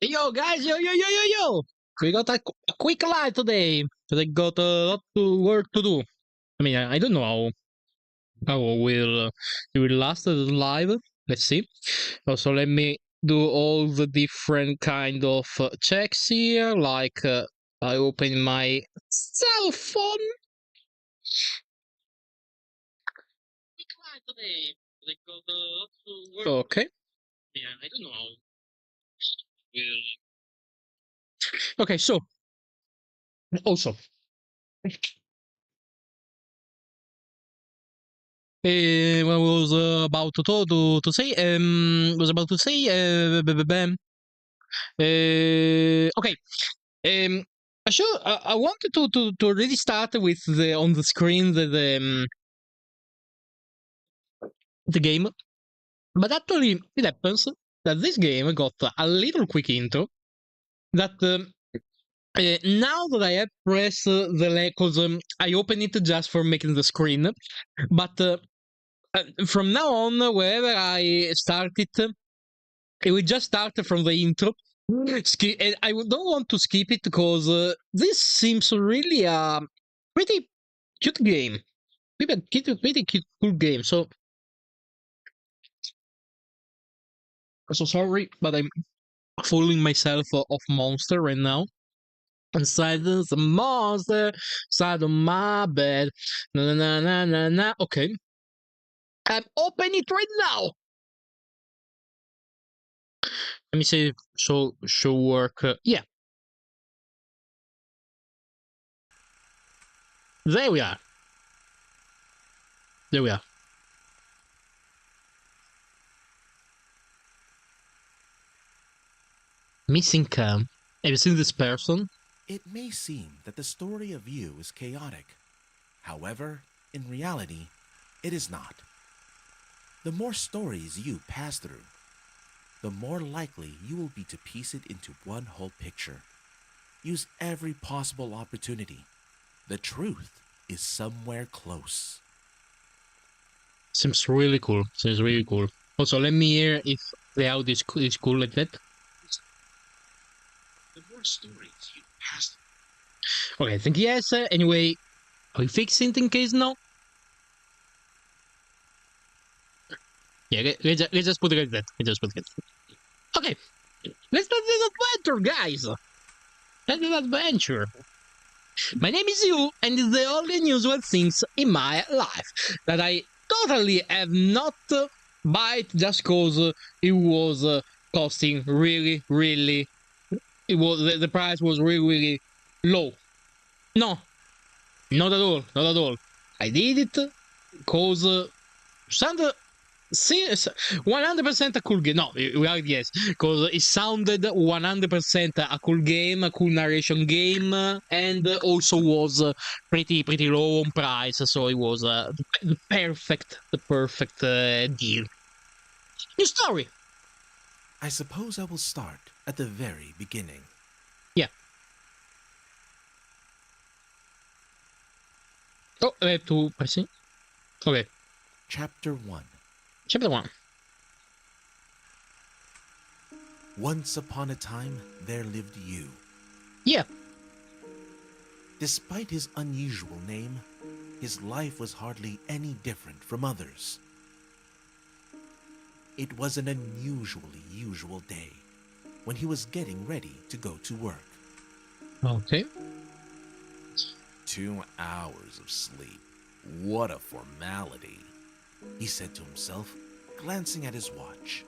Yo, guys, yo! We got a quick live today. They got a lot of work to do. I mean, I don't know how will it will last live. Let's see. Also, let me do all the different kind of checks here. Like, I open my cell phone. Quick live today. They got a lot of work. Okay. Yeah, I don't know. Okay, so also. What was about to say? Was about to say. Okay. Sure. I wanted to already start with the on the screen the game, but actually it happens that this game got a little quick intro. That now that I have pressed the because I open it just for making the screen, but from now on, wherever I start it will just start from the intro. And I don't want to skip it because this seems really a pretty cute game. Pretty cute, cool game. So sorry, but I'm fooling myself of monster right now. Inside the monster, side of my bed. Na. Okay. I'm opening it right now. Let me see. Show work. Yeah. There we are. There we are. Missing cam. Have you seen this person? It may seem that the story of you is chaotic. However, in reality, it is not. The more stories you pass through, the more likely you will be to piece it into one whole picture. Use every possible opportunity. The truth is somewhere close. Seems really cool. Seems really cool. Also, let me hear if the audio is cool like that. The more stories you pass. Okay, I think yes. Anyway, are we fixing it in case no? Yeah, let's just put it like that. Let's just put it like that. Okay, let's start this adventure, guys. Let's do adventure. My name is you, and it's the only unusual things in my life that I totally have not bought just cause it was costing really. It was the price was really low. No, not at all. Not at all. I did it cause sounded 100% a cool game. No, reality yes, because it sounded 100% a cool game, a cool narration game, and also was pretty low on price. So it was the perfect deal. New story. I suppose I will start at the very beginning. Yeah. Oh, I have to press it. Okay. Chapter 1. Chapter 1. Once upon a time, there lived you. Yeah. Despite his unusual name, his life was hardly any different from others. It was an unusually usual day when he was getting ready to go to work. Okay. 2 hours of sleep. What a formality, he said to himself, glancing at his watch.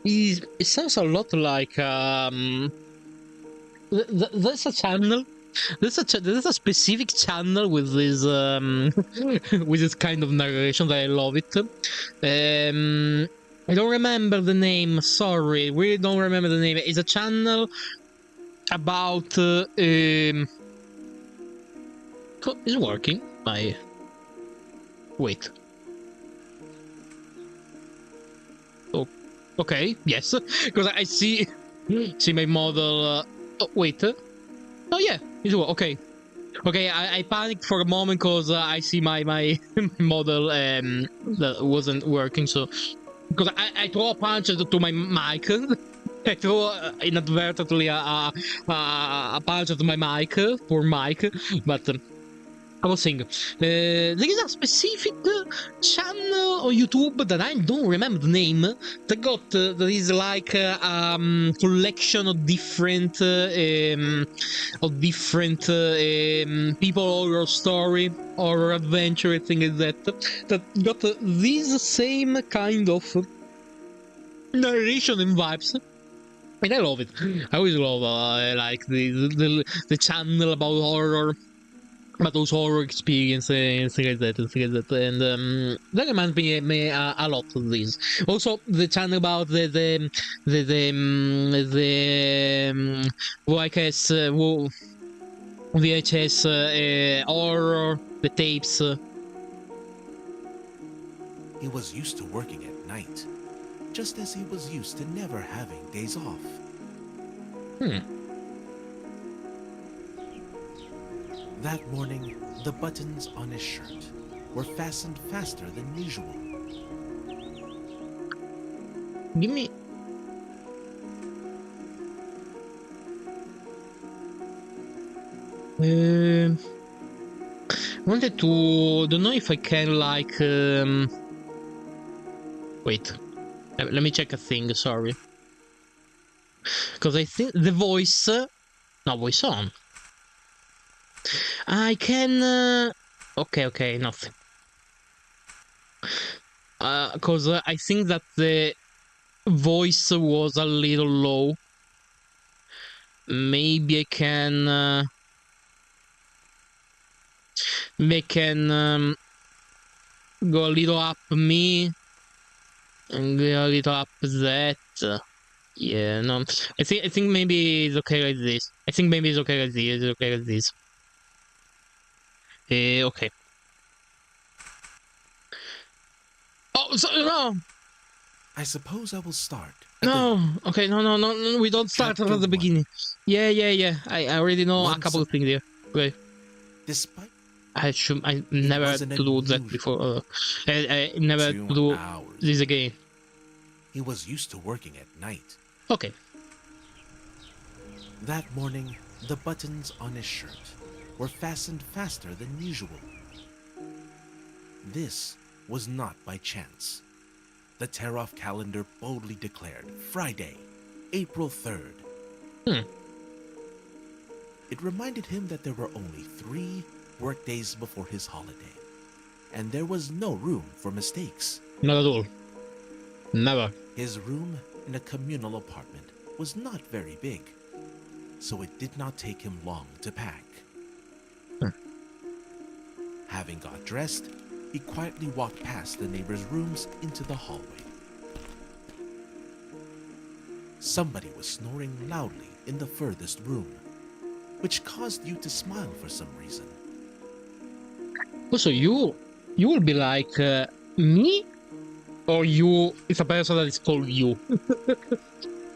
It sounds a lot like there's a channel. There's a specific channel with this with this kind of narration that I love it. I don't remember the name. Sorry, really don't remember the name. It's a channel about. It's working. Wait. Oh, okay. Yes, because I see my model. Oh, wait. Oh yeah, it's okay. Okay, I panicked for a moment because I see my model that wasn't working. So because I throw a punch to my mic. I threw inadvertently a punch at my mic, poor mic, but I was saying, there is a specific channel on YouTube that I don't remember the name. There is like collection of different people horror story or adventure thing like that got this same kind of narration and vibes. And I love it. I always love like the channel about horror, about those horror experiences and things like that. And that reminds me a lot of this. Also, the channel about the VHS horror, the tapes. He was used to working at night, just as he was used to never having days off. That morning, the buttons on his shirt were fastened faster than usual. Give me. Wanted to. Don't know if I can like. Wait. Let me check a thing. Sorry. Because I think the voice. No, voice on. I can. Okay, nothing. Because I think that the voice was a little low. Maybe I can. Go a little up me and go a little up that. Yeah, no. I think maybe it's okay like this. I think maybe it's okay like this. It's okay like this. Okay. Oh, no. I suppose I will start. No. Okay, no. We don't start at the beginning. Yeah. I already know a couple of things there. Okay. Despite I never had to do that before. I never had to do this again. He was used to working at night. Okay. That morning, the buttons on his shirt were fastened faster than usual. This was not by chance. The tear-off calendar boldly declared Friday, April 3rd. It reminded him that there were only 3 workdays before his holiday, and there was no room for mistakes. Not at all. Never. His room in a communal apartment was not very big, so it did not take him long to pack. Having got dressed, he quietly walked past the neighbors' rooms into the hallway. Somebody was snoring loudly in the furthest room, which caused you to smile for some reason. Also, you will be like me, or you? It's a person that is called you.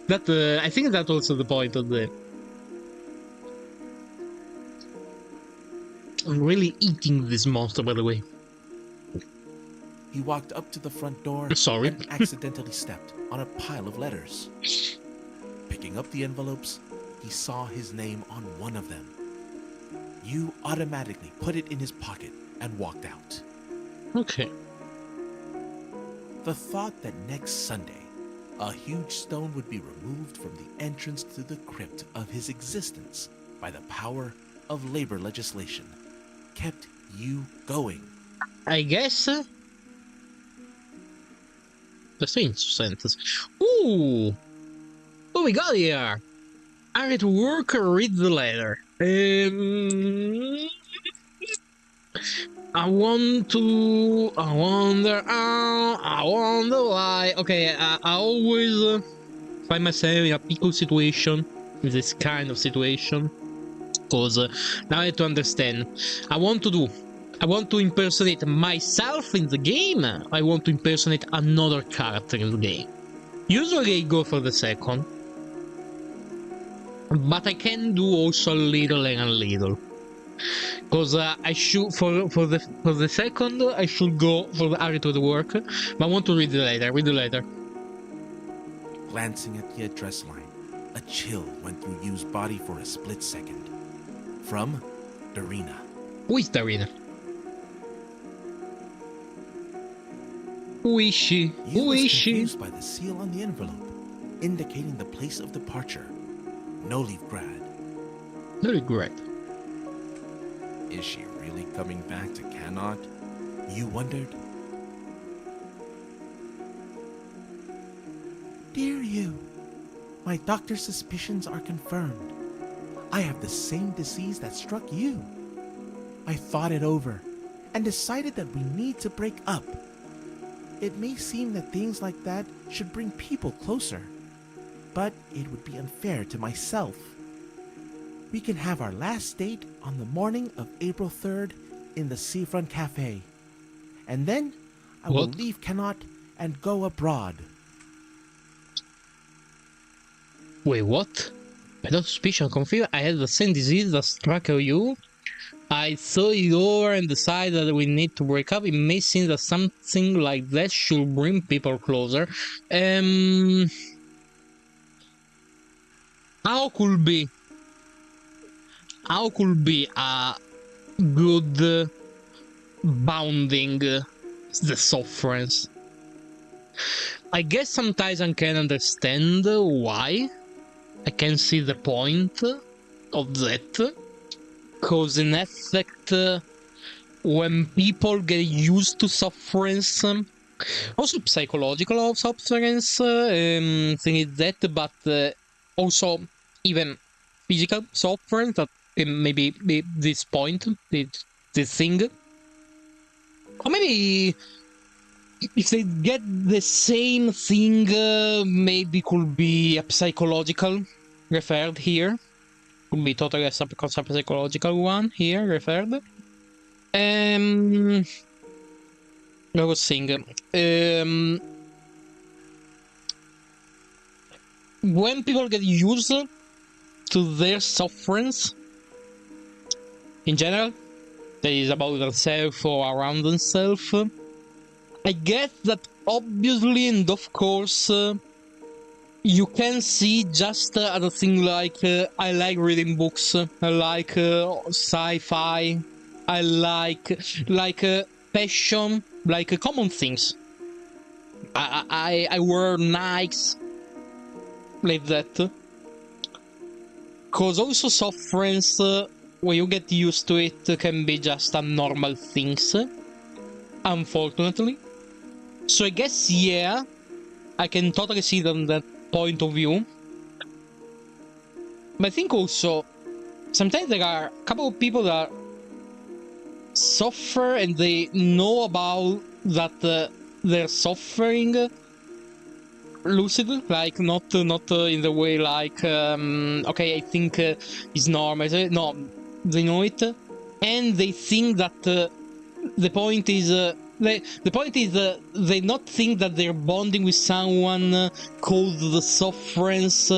That I think that's also the point of the. I'm really eating this monster, by the way. He walked up to the front door Sorry. and accidentally stepped on a pile of letters. Picking up the envelopes, he saw his name on one of them. You automatically put it in his pocket and walked out. Okay. The thought that next Sunday, a huge stone would be removed from the entrance to the crypt of his existence by the power of labor legislation kept you going. I guess. The strange sentence. Ooh! What we got here? Are it work or read the letter? I wonder why. Okay, I always find myself in a pickle situation, in this kind of situation. Because now I have to understand. I want to impersonate myself in the game. I want to impersonate another character in the game. Usually I go for the second. But I can do also a little and a little. Because I should for the second I should go for the art of the work. But I want to read the letter. Glancing at the address line, a chill went through Yu's body for a split second. From Darina. Who is Darina? Who is she? Yu Who was is she? confused by the seal on the envelope, indicating the place of departure. No leave grad. No regret. Is she really coming back to Cannot? Yu wondered. Dear Yu, my doctor's suspicions are confirmed. I have the same disease that struck you. I thought it over and decided that we need to break up. It may seem that things like that should bring people closer, but it would be unfair to myself. We can have our last date on the morning of April 3rd in the Seafront Cafe. And then I will leave Cannot and go abroad. Wait, what? Without suspicion confirmed, I had the same disease that struck you. I saw it over and decided that we need to break up. It may seem that something like that should bring people closer. How could be a good bounding the sufferance? I guess sometimes I can understand why. I can see the point of that. Because in effect, when people get used to sufferance, also psychological sufferance, things like that, but also even physical suffering, that maybe this point, this thing. Or maybe if they get the same thing, maybe could be a psychological referred here. Could be totally a psychological one here referred. I was saying, when people get used to their sufferance, in general, that is about themselves or around themselves, I guess that obviously and of course you can see just other things like I like reading books, I like sci-fi, I like fashion, like common things. I wear Nikes, like that. Cause also sufferance, when you get used to it, can be just a normal things, unfortunately. So I guess, yeah, I can totally see them that point of view. But I think also, sometimes there are a couple of people that suffer and they know about that they're suffering lucid, like not in the way like, okay, I think it's normal. No, they know it, and they think that the point is they not think that they're bonding with someone called the sufferance.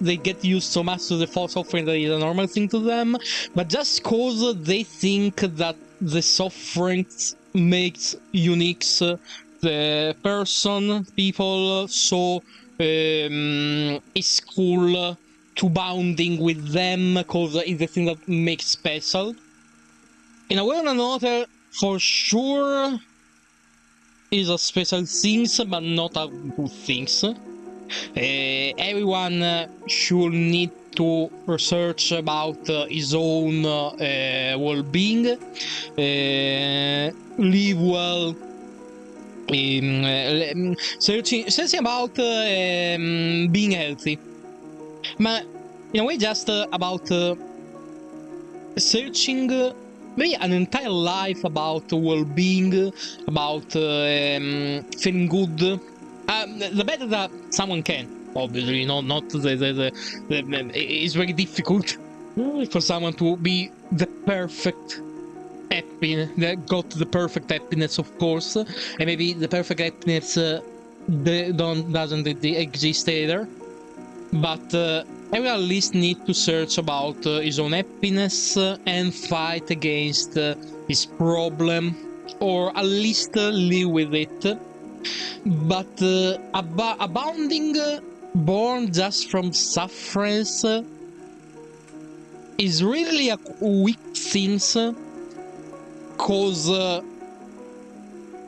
They get used so much to the false suffering that is a normal thing to them, but just cause they think that the suffering makes unique the person, people, so it's cool to bounding with them because it's the thing that makes special. In a way or another, for sure, is a special things, but not a good things. Everyone should need to research about his own well-being, live well, searching about being healthy. But in a way, just about searching maybe an entire life about well-being, about feeling good, the better that someone can. Obviously, not it's very difficult for someone to be the perfect happiness, that got the perfect happiness, of course, and maybe the perfect happiness doesn't exist either. But everyone at least need to search about his own happiness and fight against his problem, or at least live with it. But abounding born just from sufferance is really a weak thing, cause I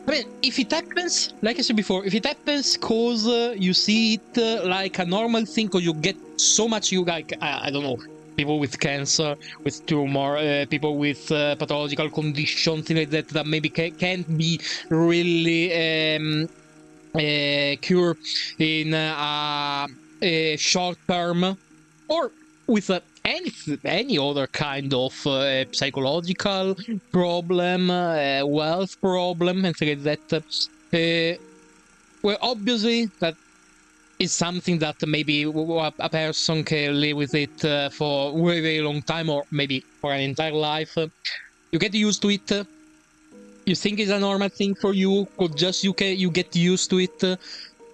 mean, if it happens, like I said before, if it happens cause you see it like a normal thing, cause you get so much, you like, I don't know, people with cancer, with tumor, people with pathological conditions, things like that, that maybe can't be really cured in a short term, or with any other kind of psychological problem, wealth problem, and things like that. Well, obviously, that is something that maybe a person can live with it for a very, very long time, or maybe for an entire life. You get used to it. You think it's a normal thing for you, or just you get used to it.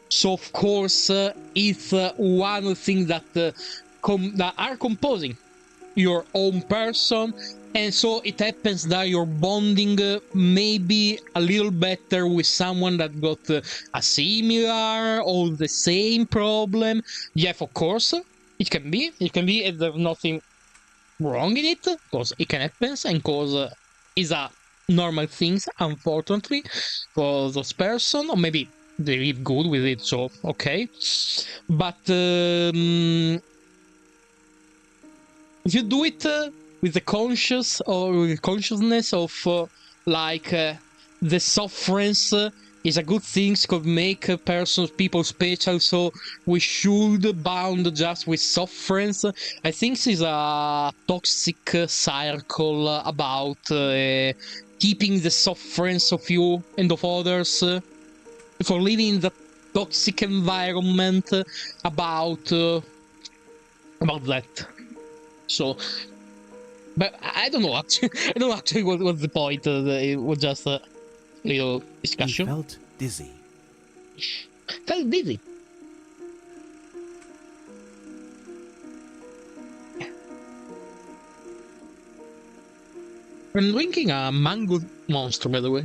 So of course, it's one thing that that are composing your own person, and so it happens that you're bonding maybe a little better with someone that got a similar or the same problem. Yeah, of course, it can be, and there's nothing wrong in it, because it can happen, and because it's a normal thing, unfortunately, for those person, or maybe they live good with it, so okay. But if you do it with the conscious or with the consciousness of like the sufferance is a good thing, could make people special, so we should bound just with sufferance. I think this is a toxic circle about keeping the sufferance of you and of others, for living in the toxic environment, about that. So, but I don't know actually. I don't know actually what's the point. It was just a little discussion. He felt dizzy. Felt dizzy. I'm drinking a mango monster, by the way.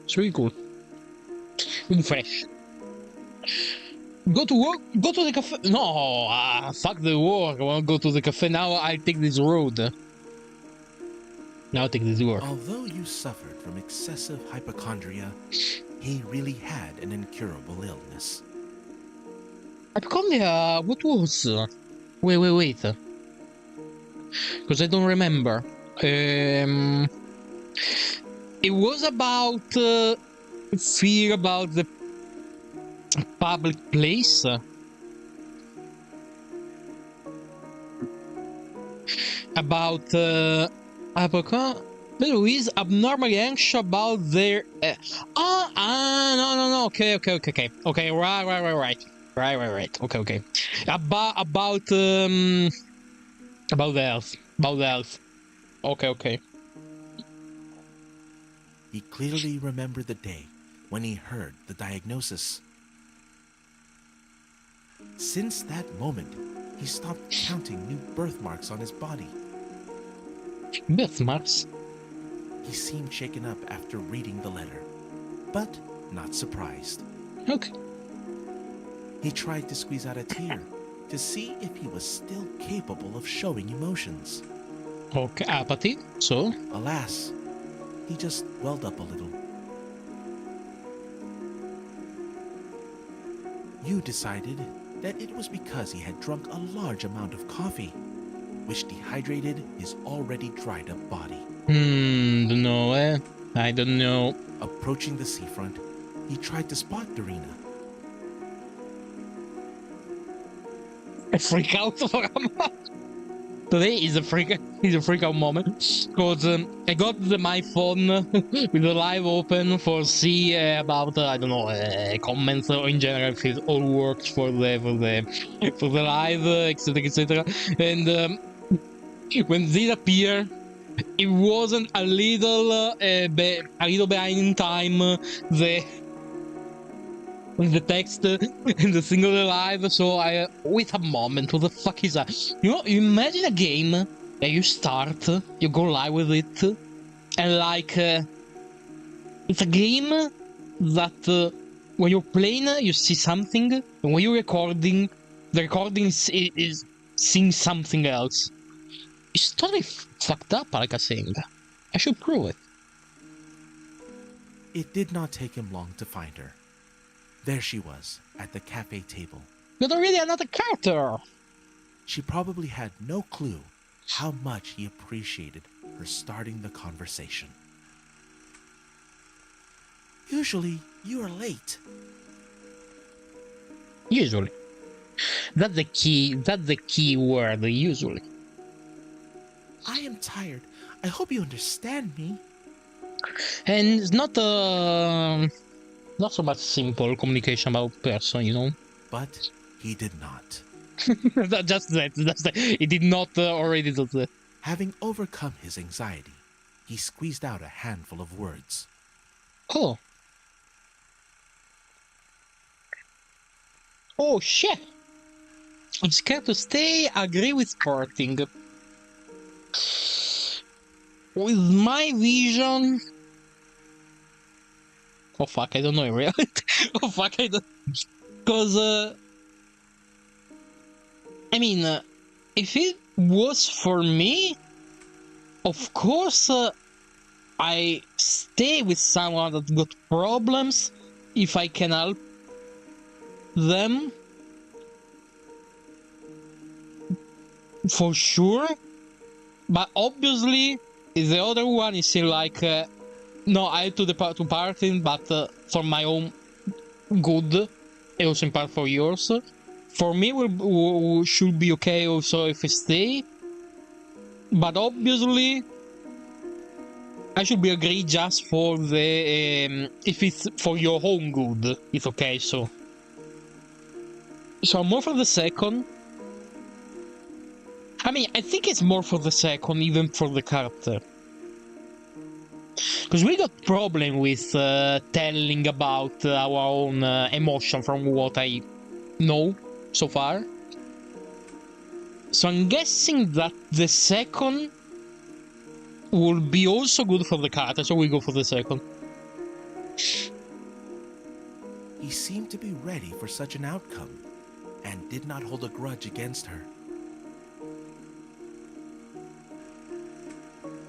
It's really cool. Really fresh. Go to work? Go to the cafe? No, fuck the work. I want to go to the cafe. Now I take this road. Now I take this road. Although you suffered from excessive hypochondria, he really had an incurable illness. Hypochondria, what was? Wait. Because I don't remember. It was about fear about the public place. About who is abnormally anxious about their no, okay, right, okay, about the health, okay. He clearly remembered the day when he heard the diagnosis. Since that moment, he stopped counting new birthmarks on his body. Birthmarks? He seemed shaken up after reading the letter, but not surprised. Okay. He tried to squeeze out a tear to see if he was still capable of showing emotions. Okay, apathy, so? Alas, he just welled up a little. You decided that it was because he had drunk a large amount of coffee, which dehydrated his already dried up body. Don't know, I don't know. Approaching the seafront, he tried to spot Dorina. I freak out for a moment. Today is a freak out moment, because I got my phone with the live open for see about I don't know, comments, or in general if it all works for the live, etc. And when this appeared, it wasn't a little behind in time the text in the single live, so I wait a moment, what the fuck is that? You imagine a game that you start, you go live with it, and like it's a game that when you're playing, you see something, and when you're recording, the recording is seeing something else. It's totally fucked up, like I saying. I should prove it. It did not take him long to find her. There she was, at the cafe table. You're already another character! She probably had no clue how much he appreciated her starting the conversation. Usually, you are late. Usually. That's the key word, usually. I am tired. I hope you understand me. And it's not so much simple communication about person, you know? But he did not. Just that. He did not already do that. Having overcome his anxiety, he squeezed out a handful of words. Oh. Oh, shit. I'm scared to stay. Agree with parting. With my vision... Oh, fuck, I don't know in reality. Oh, fuck, I don't... Because, I mean, if it was for me, of course, I stay with someone that got problems if I can help them. For sure. But obviously, the other one is still like, no, I have to parting, but for my own good, and also in part for yours. For me, we should be okay also if I stay. But obviously, I should be agreed just for the if it's for your own good, it's okay. So I'm more for the second. I mean, I think it's more for the second, even for the character, because we got problem with telling about our own emotion from what I know so far. So I'm guessing that the second will be also good for the character, so we go for the second. He seemed to be ready for such an outcome and did not hold a grudge against her.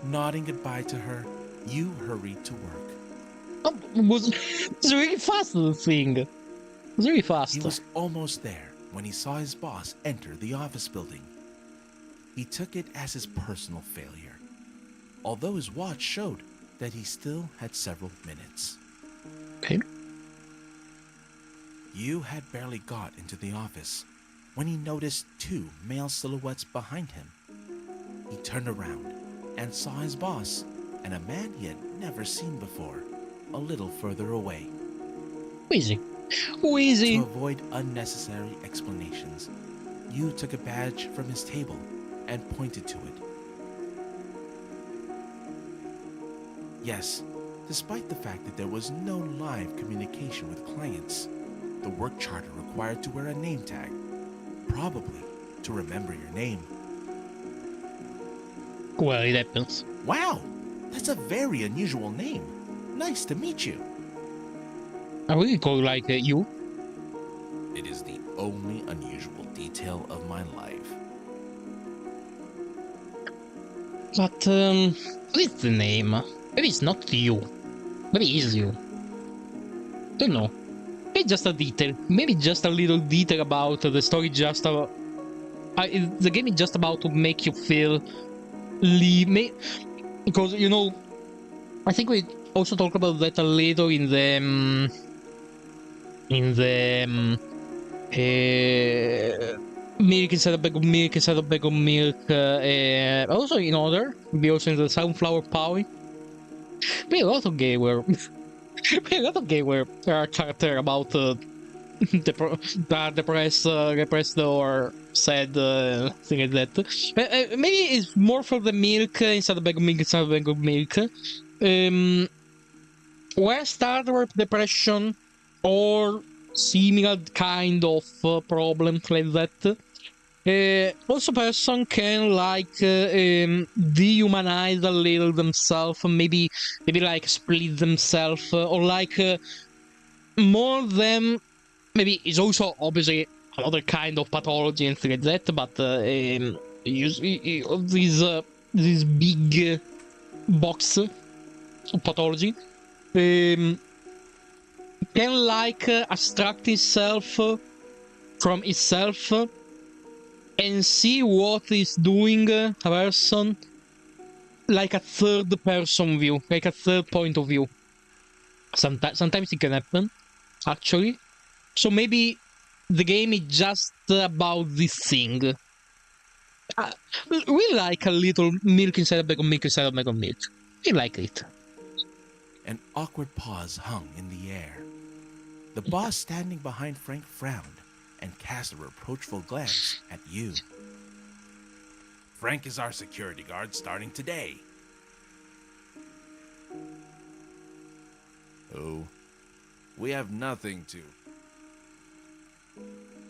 Nodding goodbye to her, you hurried to work. Oh, it was really fast, the thing. It was really fast. He was almost there when he saw his boss enter the office building. He took it as his personal failure, although his watch showed that he still had several minutes. Okay. You had barely got into the office when he noticed two male silhouettes behind him. He turned around and saw his boss and a man he had never seen before, a little further away. Easy. Easy. To avoid unnecessary explanations, you took a badge from his table and pointed to it. Yes, despite the fact that there was no live communication with clients, the work charter required to wear a name tag, probably to remember your name. Well, it happens. Wow, that's a very unusual name. Nice to meet you. I really call like you. It is the only unusual detail of my life. But, what is the name? Maybe it's not you. Maybe it's you. Don't know. Maybe just a detail. Maybe just a little detail about the story. Just the game is just about to make you feel because you know. I think we also talk about that later in the milk instead of bag of milk instead of bag of milk. Also in order, be also in the sunflower power. Be a lot of game where there are characters about depressed or sad, thing like that. Maybe it's more for the milk instead of bag of milk instead of bag of milk. Where start with depression or similar kind of problems like that. Also, person can like dehumanize a little themselves, maybe like split themselves, or like more than maybe it's also obviously another kind of pathology and things like that, but this big box of pathology can like abstract itself from itself and see what is doing a person like a third person view, like a third point of view. Sometimes it can happen, actually. So maybe the game is just about this thing. We like a little milk inside of bag of milk inside of bag of milk. We like it. An awkward pause hung in the air. The boss standing behind Frank frowned and cast a reproachful glance at you. Frank is our security guard starting today. Oh, we have nothing to.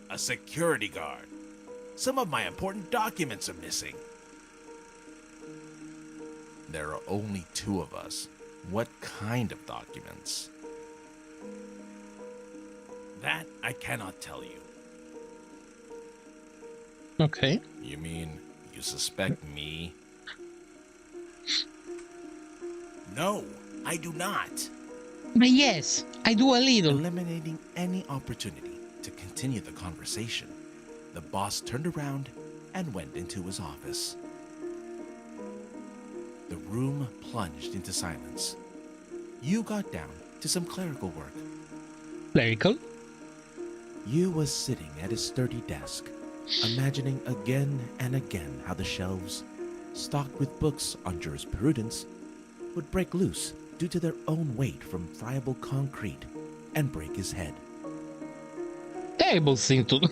A security guard. Some of my important documents are missing. There are only 2 of us. What kind of documents? That I cannot tell you. Okay. You mean you suspect me? No, I do not. But yes, I do a little. Eliminating any opportunity to continue the conversation, the boss turned around and went into his office. The room plunged into silence. You got down to some clerical work. Clerical? You was sitting at his sturdy desk, imagining again and again how the shelves, stocked with books on jurisprudence, would break loose due to their own weight from friable concrete and break his head. Terrible thing to do.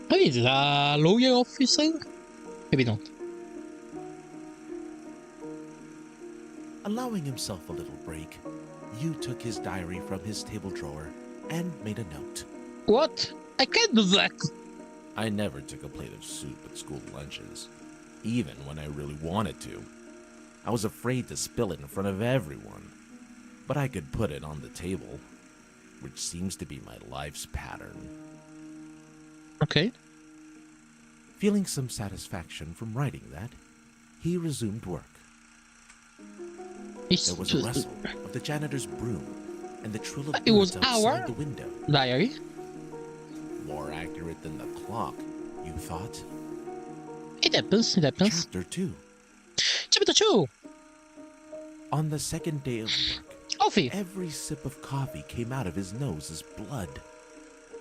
What is it, a lawyer officer? Maybe not. Allowing himself a little break, you took his diary from his table drawer and made a note. What? I can't do that. I never took a plate of soup at school lunches, even when I really wanted to. I was afraid to spill it in front of everyone, but I could put it on the table, which seems to be my life's pattern. Okay. Feeling some satisfaction from writing that, he resumed work. There was a rustle of the janitor's broom and the trill of it was birds outside our the window. diary. More accurate than the clock, you thought. It happens, it happens. Chapter 2. Chapter 2. On the second day of work, Coffee. every sip of coffee came out of his nose as blood.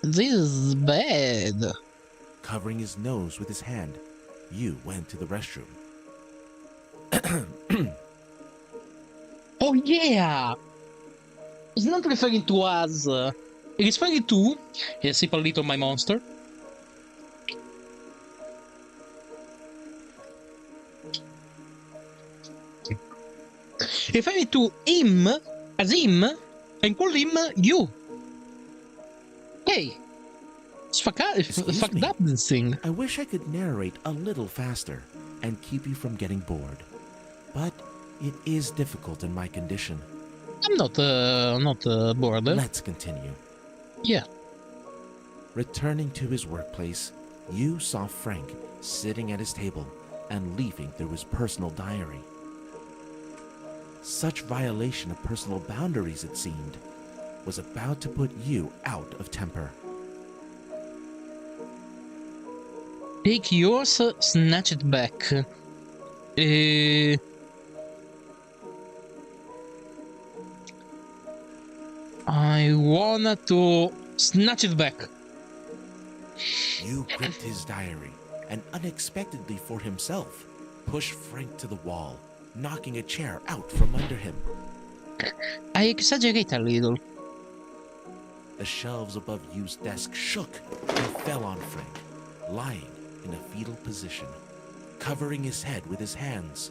This is bad. Covering his nose with his hand, you went to the restroom. Oh yeah! It's not referring to us. It's referring to... Yes, sip a little, my monster. Referring to him, as him, and call him you. Hey! It's fucked up, this thing. I wish I could narrate a little faster and keep you from getting bored. But it is difficult in my condition. I'm not bored. Let's continue. Yeah. Returning to his workplace, you saw Frank sitting at his table and leafing through his personal diary. Such violation of personal boundaries, it seemed, was about to put you out of temper. Take yours, snatch it back. I wanna to snatch it back. You gripped his diary and unexpectedly for himself, pushed Frank to the wall, knocking a chair out from under him. I exaggerate a little. The shelves above Yu's desk shook and fell on Frank, lying in a fetal position, covering his head with his hands.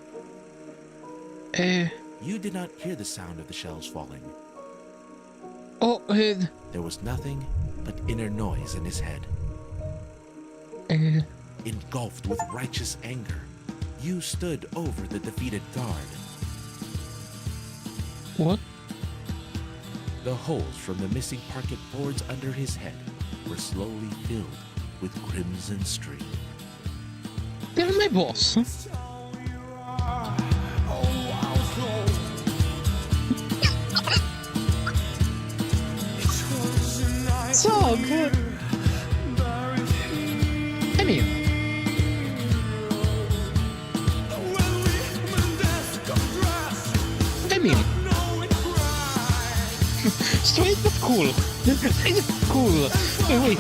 You did not hear the sound of the shelves falling. Oh, There was nothing but inner noise in his head. Engulfed with righteous anger, you stood over the defeated guard. What? The holes from the missing parquet boards under his head were slowly filled with crimson stream. They're my boss. So good. I mean, straight but cool. Straight but cool. Wait.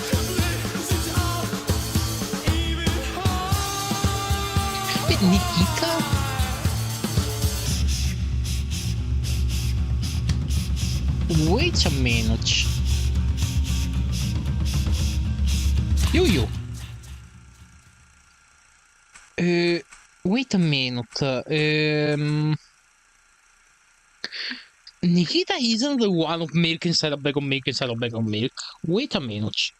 Wait, Nikita? Wait a minute. You. Wait a minute. Nikita isn't the one of milk inside a bag of milk inside a bag of milk. Wait a minute.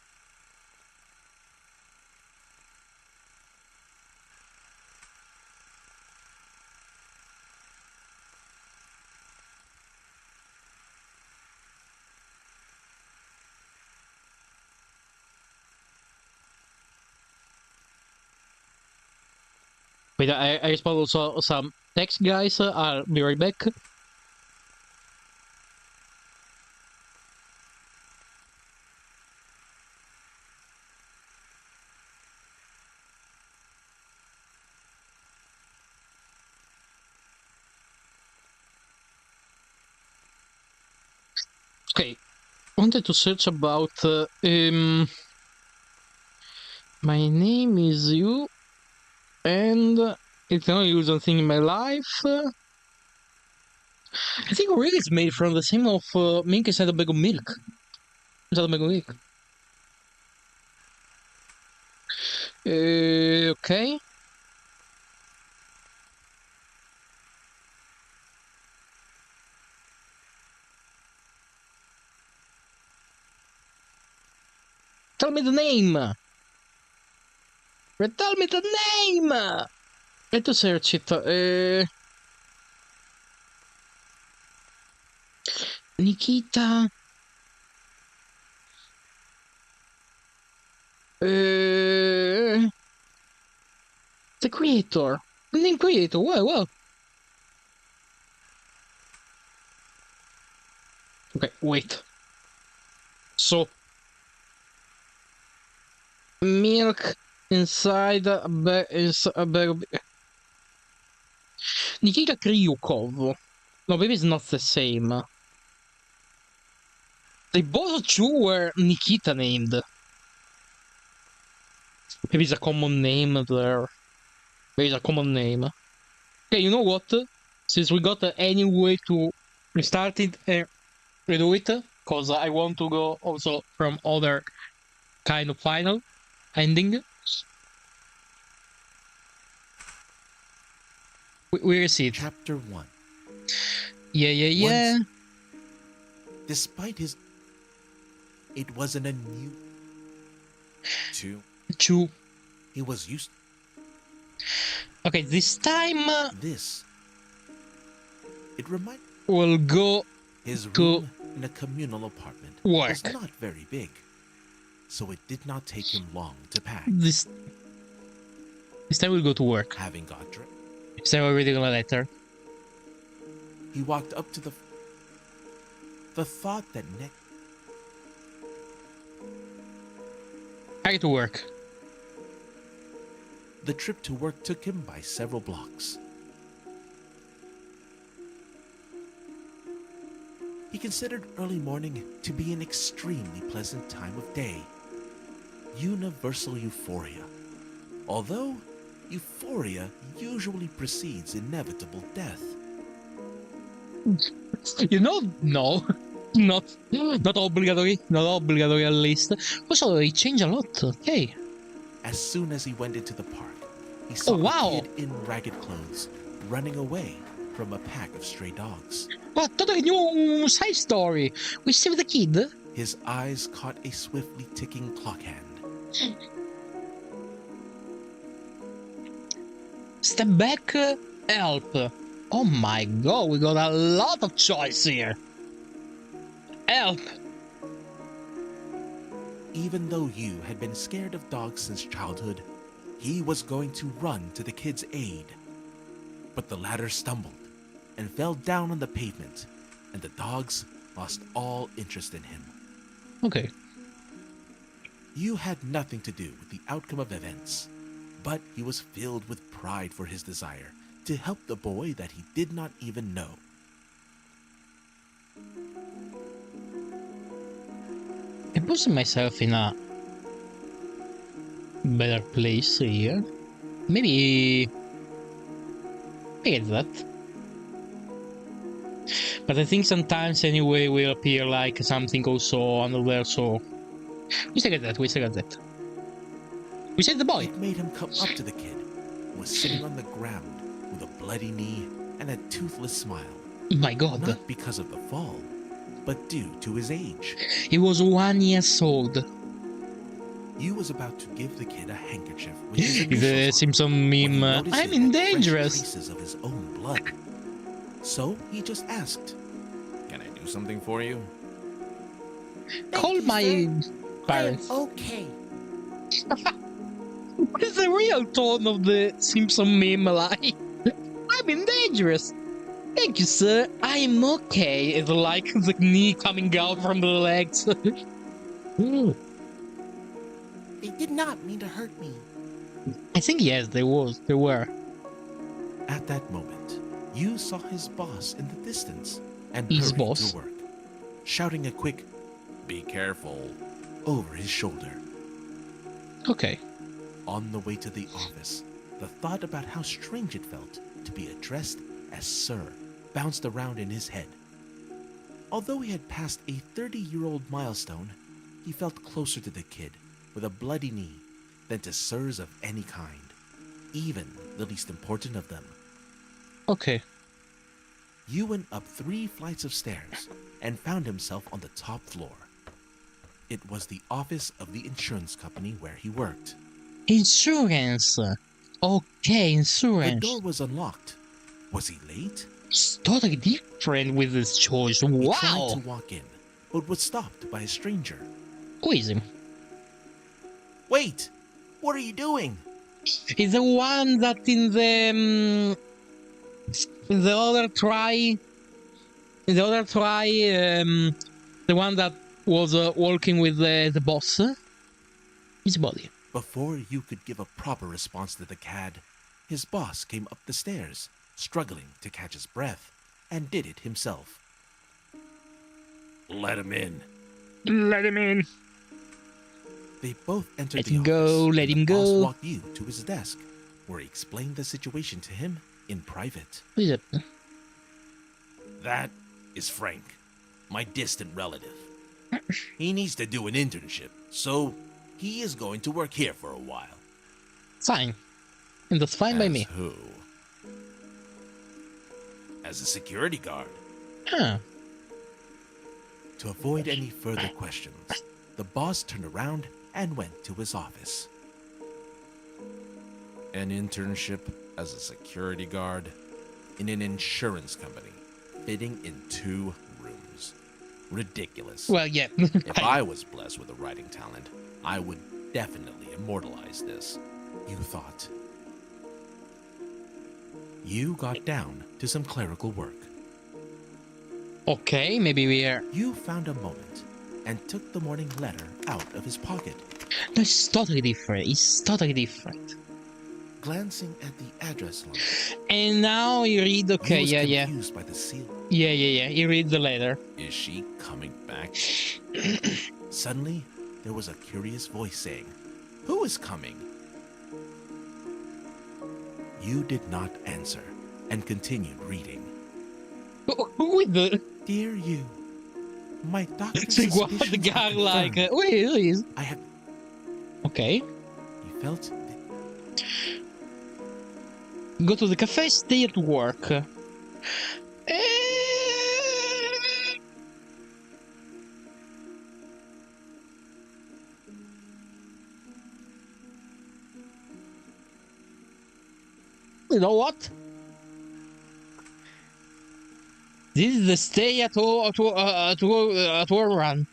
Wait, I spelled also some text, guys. I'll be right back. Okay, wanted to search about my name is you, and it's the only usual thing in my life. I think really it's made from the same of milk inside a bag of milk. Inside a bag of milk. Okay. Tell me the name! Tell me the name! Let to search it. Nikita. The creator. The name creator. Wow. Okay, wait. So, milk inside a bag of... Nikita Kryukov. No, maybe it's not the same. They both two were Nikita named. Maybe it's a common name there. Maybe it's a common name. Okay, you know what? Since we got any way to restart it and redo it, because I want to go also from other kind of final ending. We receive. Chapter 1. Yeah. Once, despite his... It wasn't a new... 2. He was used... Okay, this time... This. It reminded... We'll go... His room in a communal apartment was not very big, so it did not take him long to pack. This time we'll go to work. Having got dressed... This time we're reading a letter. He walked up to the thought that next... I get to work. The trip to work took him by several blocks. He considered early morning to be an extremely pleasant time of day. Universal euphoria. Although euphoria usually precedes inevitable death. You know, no. Not obligatory at least. Also, it changed a lot, okay. As soon as he went into the park, he saw a kid in ragged clothes running away from a pack of stray dogs. What? Totally new side story. We saved the kid. His eyes caught a swiftly ticking clock hand. Step back, help. Oh my god, we got a lot of choice here. Help! Even though Yu had been scared of dogs since childhood, he was going to run to the kid's aid. But the latter stumbled and fell down on the pavement, and the dogs lost all interest in him. Okay. Yu had nothing to do with the outcome of events, but he was filled with pride for his desire to help the boy that he did not even know. I'm putting myself in a better place here. Maybe I get that. But I think sometimes anyway will appear like something also under there, so we still get that, we still get that. We saved the boy. It made him come up to the kid, who was sitting on the ground with a bloody knee and a toothless smile. My god. Not because of the fall, but due to his age. He was 1 year old. Yu was about to give the kid a handkerchief with his The initials on Simpson when he meme, noticed I'm it had fresh dangerous. traces of his own blood. So he just asked, "Can I do something for you?" Call my parents. Okay. What is the real tone of the Simpson meme like? I'm in dangerous. Thank you, sir. I'm okay. It's like the knee coming out from the legs. They did not mean to hurt me. I think yes, there were. At that moment, Yu saw his boss in the distance and His hurried boss? to work, shouting a quick, "Be careful," over his shoulder. Okay. On the way to the office, the thought about how strange it felt to be addressed as Sir bounced around in his head. Although he had passed a 30-year-old milestone, he felt closer to the kid with a bloody knee than to Sirs of any kind, even the least important of them. Okay. Yu went up 3 flights of stairs and found himself on the top floor. It was the office of the insurance company where he worked. Insurance. Okay, The insurance. door was unlocked. Was he late? It's totally different with this choice. He tried Wow. to walk in, but was stopped by a stranger. Who is him? "Wait! What are you doing?" Is the one that in the other try, the one that was walking with the boss. His body. Before you could give a proper response to the cad, his boss came up the stairs, struggling to catch his breath, and did it himself. "Let him in." Let him in. They both entered Let the him office. go, let and him the boss go. walked you to his desk, where he explained the situation to him in private. Who is it? "That is Frank, my distant relative. He needs to do an internship, so he is going to work here for a while." Fine. And that's fine by As me. who? As a security guard. Huh. To avoid any further questions, the boss turned around and went to his office. "An internship as a security guard in an insurance company, fitting in 2 rooms. Ridiculous. Well, yeah. If I was blessed with a writing talent, I would definitely immortalize this," you thought. You got down to some clerical work. Okay, maybe we are. You found a moment and took the morning letter out of his pocket. No, it's totally different. It's totally different. Glancing at the address line, And now you read. Okay, he was yeah. confused by the seal. Yeah. You read the letter. "Is she coming back?" Suddenly, there was a curious voice saying, "Who is coming?" You did not answer and continued reading. Who is the? "Dear you, my doctor's Say what the suspicions guy are like? confirmed. Who is? I have..." Okay. He felt... Go to the cafe. Stay at work. You know what? This is the stay at all run.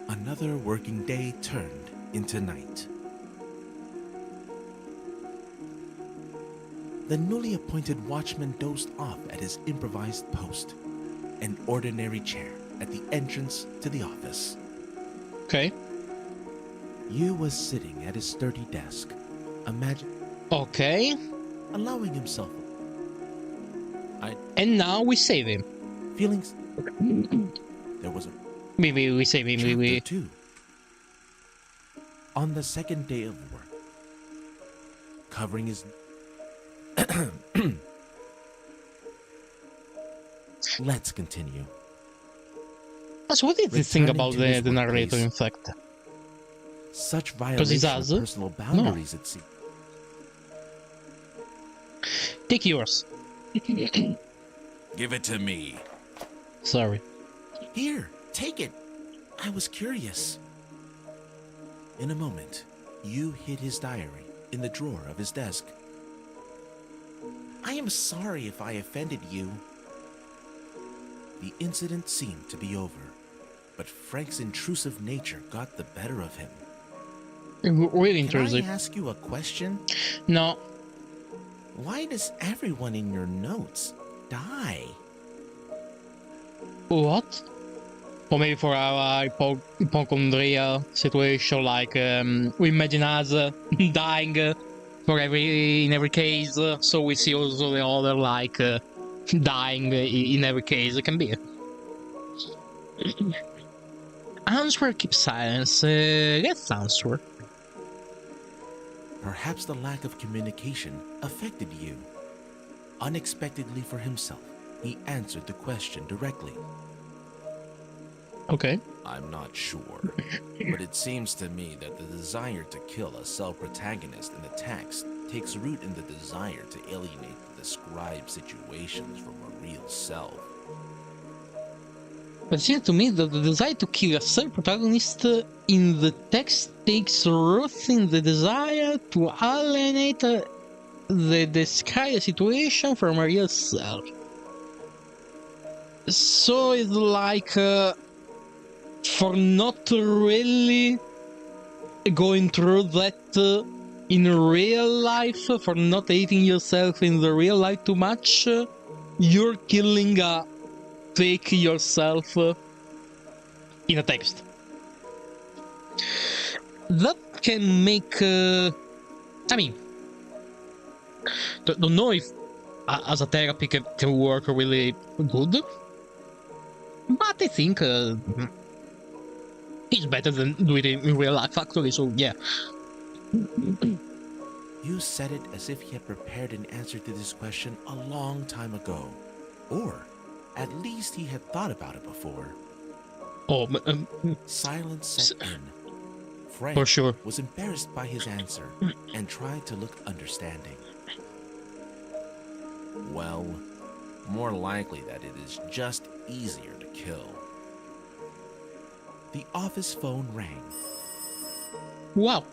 Another working day turned into night. The newly appointed watchman dozed off at his improvised post, an ordinary chair at the entrance to the office. Okay. Yu was sitting at his sturdy desk, Okay. allowing himself And now we save him. feelings. There was a We save him. chapter 2. On the second day of work, covering his Let's continue. So what is this thing Returning about to his the narrator, workplace. in fact? Such he violation of does? personal boundaries, it seems. Take yours. Give it to me. Sorry. Here, take it. I was curious. In a moment, Yu hid his diary in the drawer of his desk. I am sorry if I offended you. The incident seemed to be over, but Frank's intrusive nature got the better of him. Really Can intrusive. I ask you a question? No. Why does everyone in your notes die? What? Or maybe for our hypochondria situation, like we imagine us dying in every case, so we see also the other like dying in every case. It can be. Answer, keep silence. Let's answer. Perhaps the lack of communication affected you. Unexpectedly for himself, he answered the question directly. Okay. I'm not sure, but it seems to me that the desire to kill a self-protagonist in the text takes root in the desire to alienate the described situations from a real self. But it seems to me that the desire to kill a self-protagonist in the text takes root in the desire to alienate the described situation from a real self. So it's like for not really going through that in real life, for not hating yourself in the real life too much, you're killing a fake yourself in a text. That can make I mean, don't know if as a therapy can work really good, but I think it's better than doing it in real life actually, so yeah. You said it as if he had prepared an answer to this question a long time ago. Or, at least he had thought about it before. Oh, Silence set in. Frank for sure. was embarrassed by his answer and tried to look understanding. Well, more likely that it is just easier to kill. The office phone rang. Wow.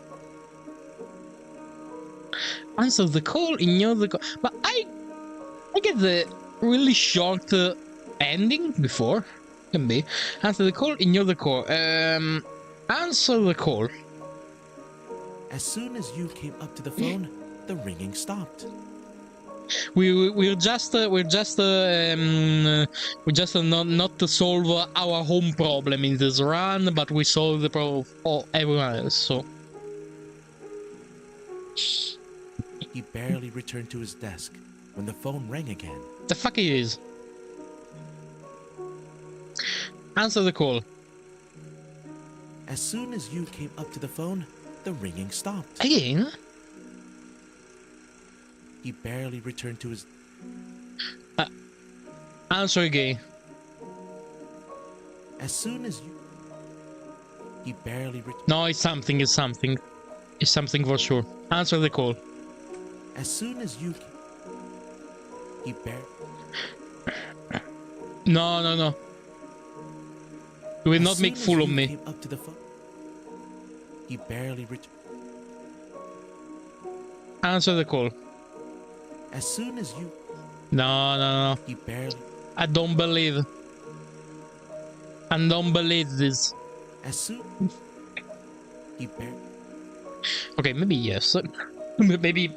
Answer the call, ignore the call. But I get the really short ending before. Can be. Answer the call, ignore the call. Answer the call. As soon as you came up to the phone, the ringing stopped. We just not to solve our home problem in this run, but we solve the problem of everyone else. So He barely returned to his desk when the phone rang again. the fuck it is. Answer the call. As soon as you came up to the phone, the ringing stopped. Again? He barely returned to his... Answer again. As soon as you... He barely returned... No, it's something, it's something. It's something for sure. Answer the call. As soon as you... He barely... No. You will not make fool of me. Came up to the phone, he barely returned. Answer the call. As soon as you... No, no, no. He barely... I don't believe. I don't believe this. As soon... He barely... Okay, maybe yes. maybe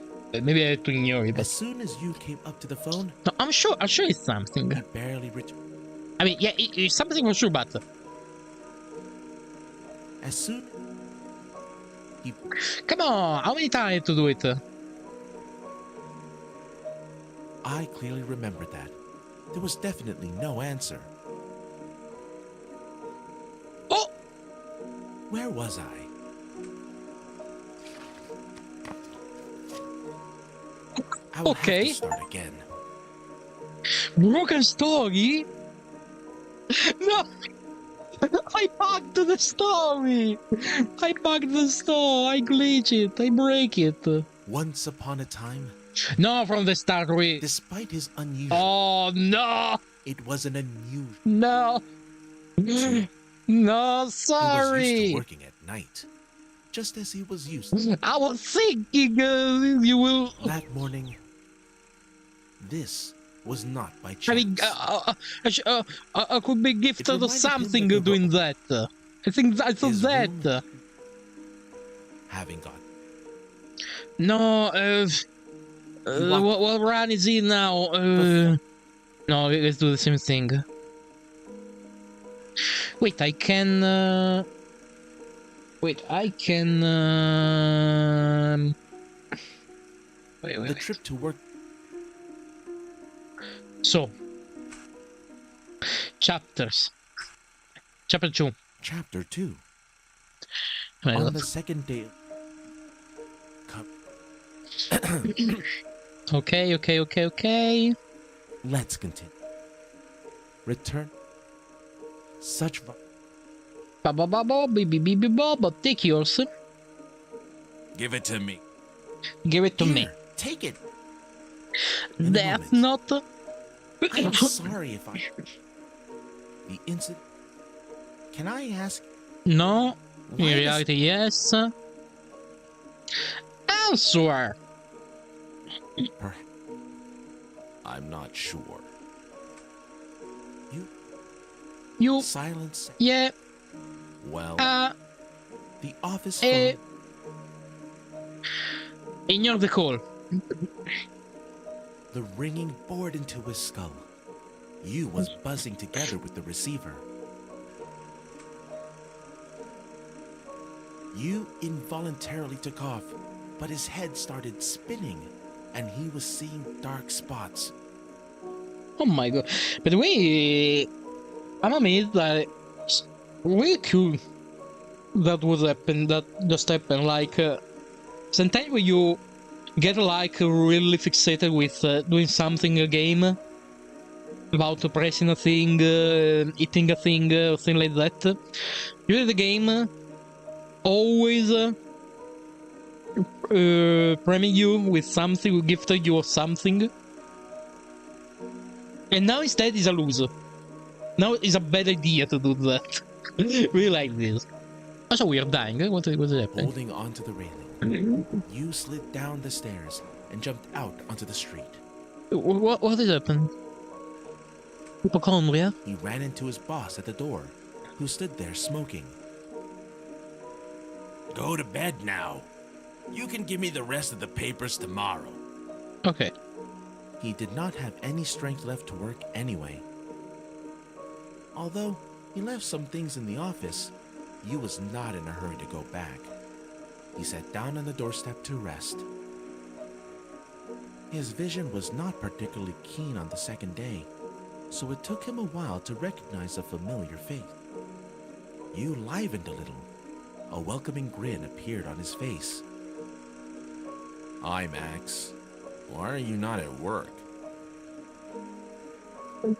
I have to ignore it. But As soon as you came up to the phone, no, I'm sure it's something. he barely returned. I mean, yeah, it's something for sure, but As soon... He... come on, how many times to do it? I clearly remembered that. There was definitely no answer. Oh, Where was I? I will have okay. to start again. Broken story? No! I bugged the story! I bugged the story, I glitch it, I break it. Once upon a time, No, from the start, we... despite his unusual... Oh, no! It was an unusual... No! See, No, he was used to sorry! working at night, just as he was used to. I was thinking you will... That morning, this was not by chance. I mean, I could be gifted reminded something him that they doing that. I think I thought His that. room having got... No, walked- what run is he now? No, let's do the same thing. Wait, I can... Wait, I can... Wait. The trip to work... So, chapters. Chapter 2. Chapter 2. My On God. the second day... Okay. Let's continue. Return... Such... But take yours. Give it to me. Give it to me. Here, take it. In a That's moment. not... I'm sorry if I... The incident... Can I ask... No. In Why does- reality, yes. Answer. Per- I'm not sure. You... Silence... Yeah. Well... Uh... the office eh, phone... Ignore the call. The ringing bored into his skull. You was buzzing together with the receiver. You involuntarily took off, but his head started spinning, and he was seeing dark spots. Oh my God. By the way, I'm amazed that it's really cool that would happen, that just happened. Like, sometimes when you get like really fixated with doing something, a game, about pressing a thing, hitting a thing, or thing like that, usually the game always priming you with something, will gifted you or something. And now instead is a loser. Now it's a bad idea to do that. Really like this. Also, we are dying. What is happening? Holding onto the railing, you slid down the stairs and jumped out onto the street. What is happening? Hypochondria? He ran into his boss at the door, who stood there smoking. Go to bed now. You can give me the rest of the papers tomorrow. Okay. He did not have any strength left to work anyway. Although he left some things in the office, Yu was not in a hurry to go back. He sat down on the doorstep to rest. His vision was not particularly keen on the second day, so it took him a while to recognize a familiar face. Yu livened a little. A welcoming grin appeared on his face. Hi, Max. Why are you not at work?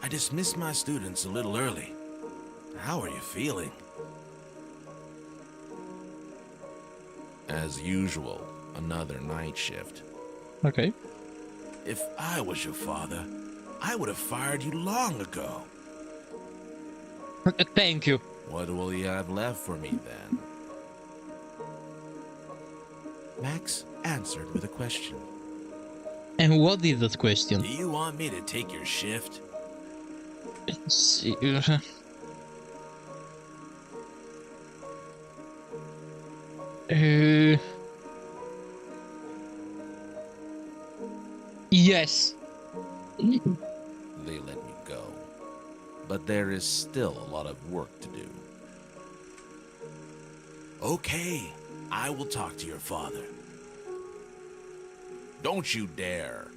I dismissed my students a little early. How are you feeling? As usual, another night shift. Okay. If I was your father, I would have fired you long ago. Thank you. What will you have left for me then? Max answered with a question. And what is that question? Do you want me to take your shift? Let's see. Yes. They let me go. But there is still a lot of work to do. Okay, I will talk to your father. Don't you dare.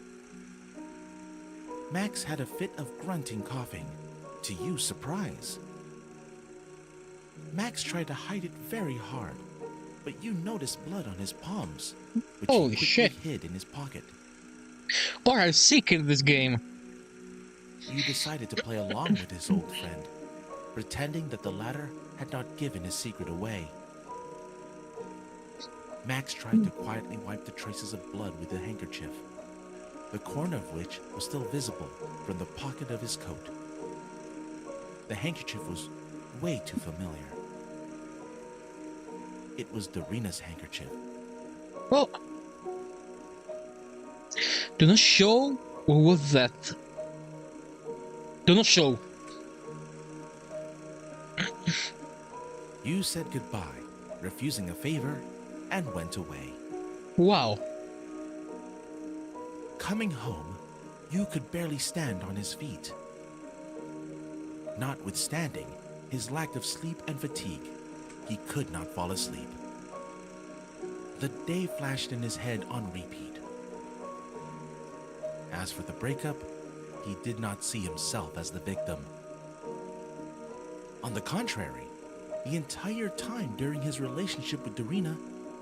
Max had a fit of grunting coughing, to Yu's surprise. Max tried to hide it very hard, but Yu noticed blood on his palms, which Holy he quickly shit. hid in his pocket. Or I'm sick in this game. Yu decided to play along with his old friend, pretending that the latter had not given his secret away. Max tried to quietly wipe the traces of blood with a handkerchief, the corner of which was still visible from the pocket of his coat. The handkerchief was way too familiar. It was Darina's handkerchief. Well, do not show. What was that? Do not show. Yu said goodbye, refusing a favor, and went away. Wow. Coming home, Yu could barely stand on his feet. Notwithstanding his lack of sleep and fatigue, he could not fall asleep. The day flashed in his head on repeat. As for the breakup, he did not see himself as the victim. On the contrary, the entire time during his relationship with Darina,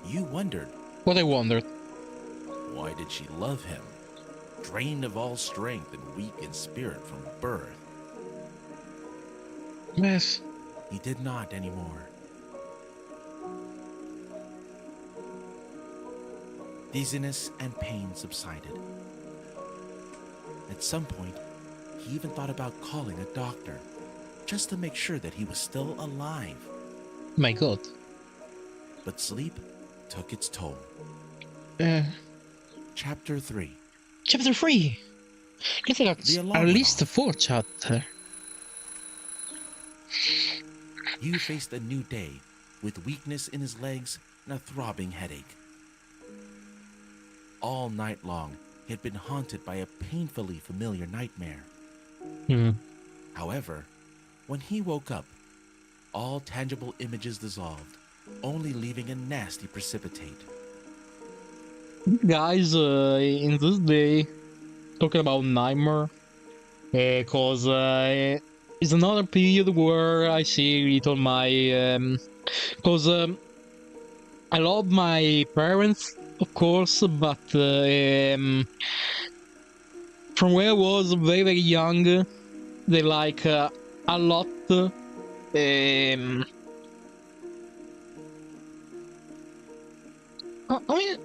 Yu wondered, What I wondered. why did she love him? Drained of all strength and weak in spirit from birth. Yes. He did not anymore. Dizziness and pain subsided. At some point, he even thought about calling a doctor, just to make sure that he was still alive. My god. But sleep took its toll. Uh, Chapter 3. chapter 3. I think The that's alarm at went least off. 4 chapter. Yu faced a new day with weakness in his legs and a throbbing headache. All night long, he had been haunted by a painfully familiar nightmare. However, when he woke up, all tangible images dissolved, only leaving a nasty precipitate. Guys, in this day, talking about nightmare, cause it's another period where I see it on my, cause I love my parents, of course, but from where I was very, very young, they like a lot. I mean,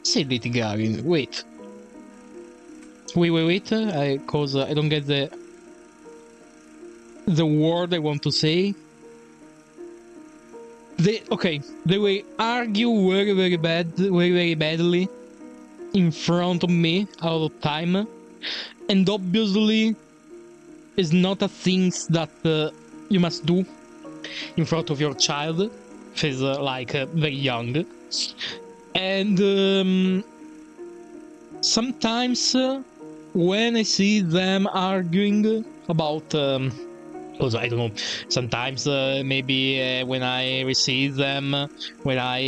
say litigare. Wait. Cause I don't get the word I want to say. They will argue very, very badly in front of me all the time, and obviously, it's not a things that you must do in front of your child. She's like very young, and sometimes when I see them arguing about. Also, I don't know. Sometimes maybe when I receive them, when I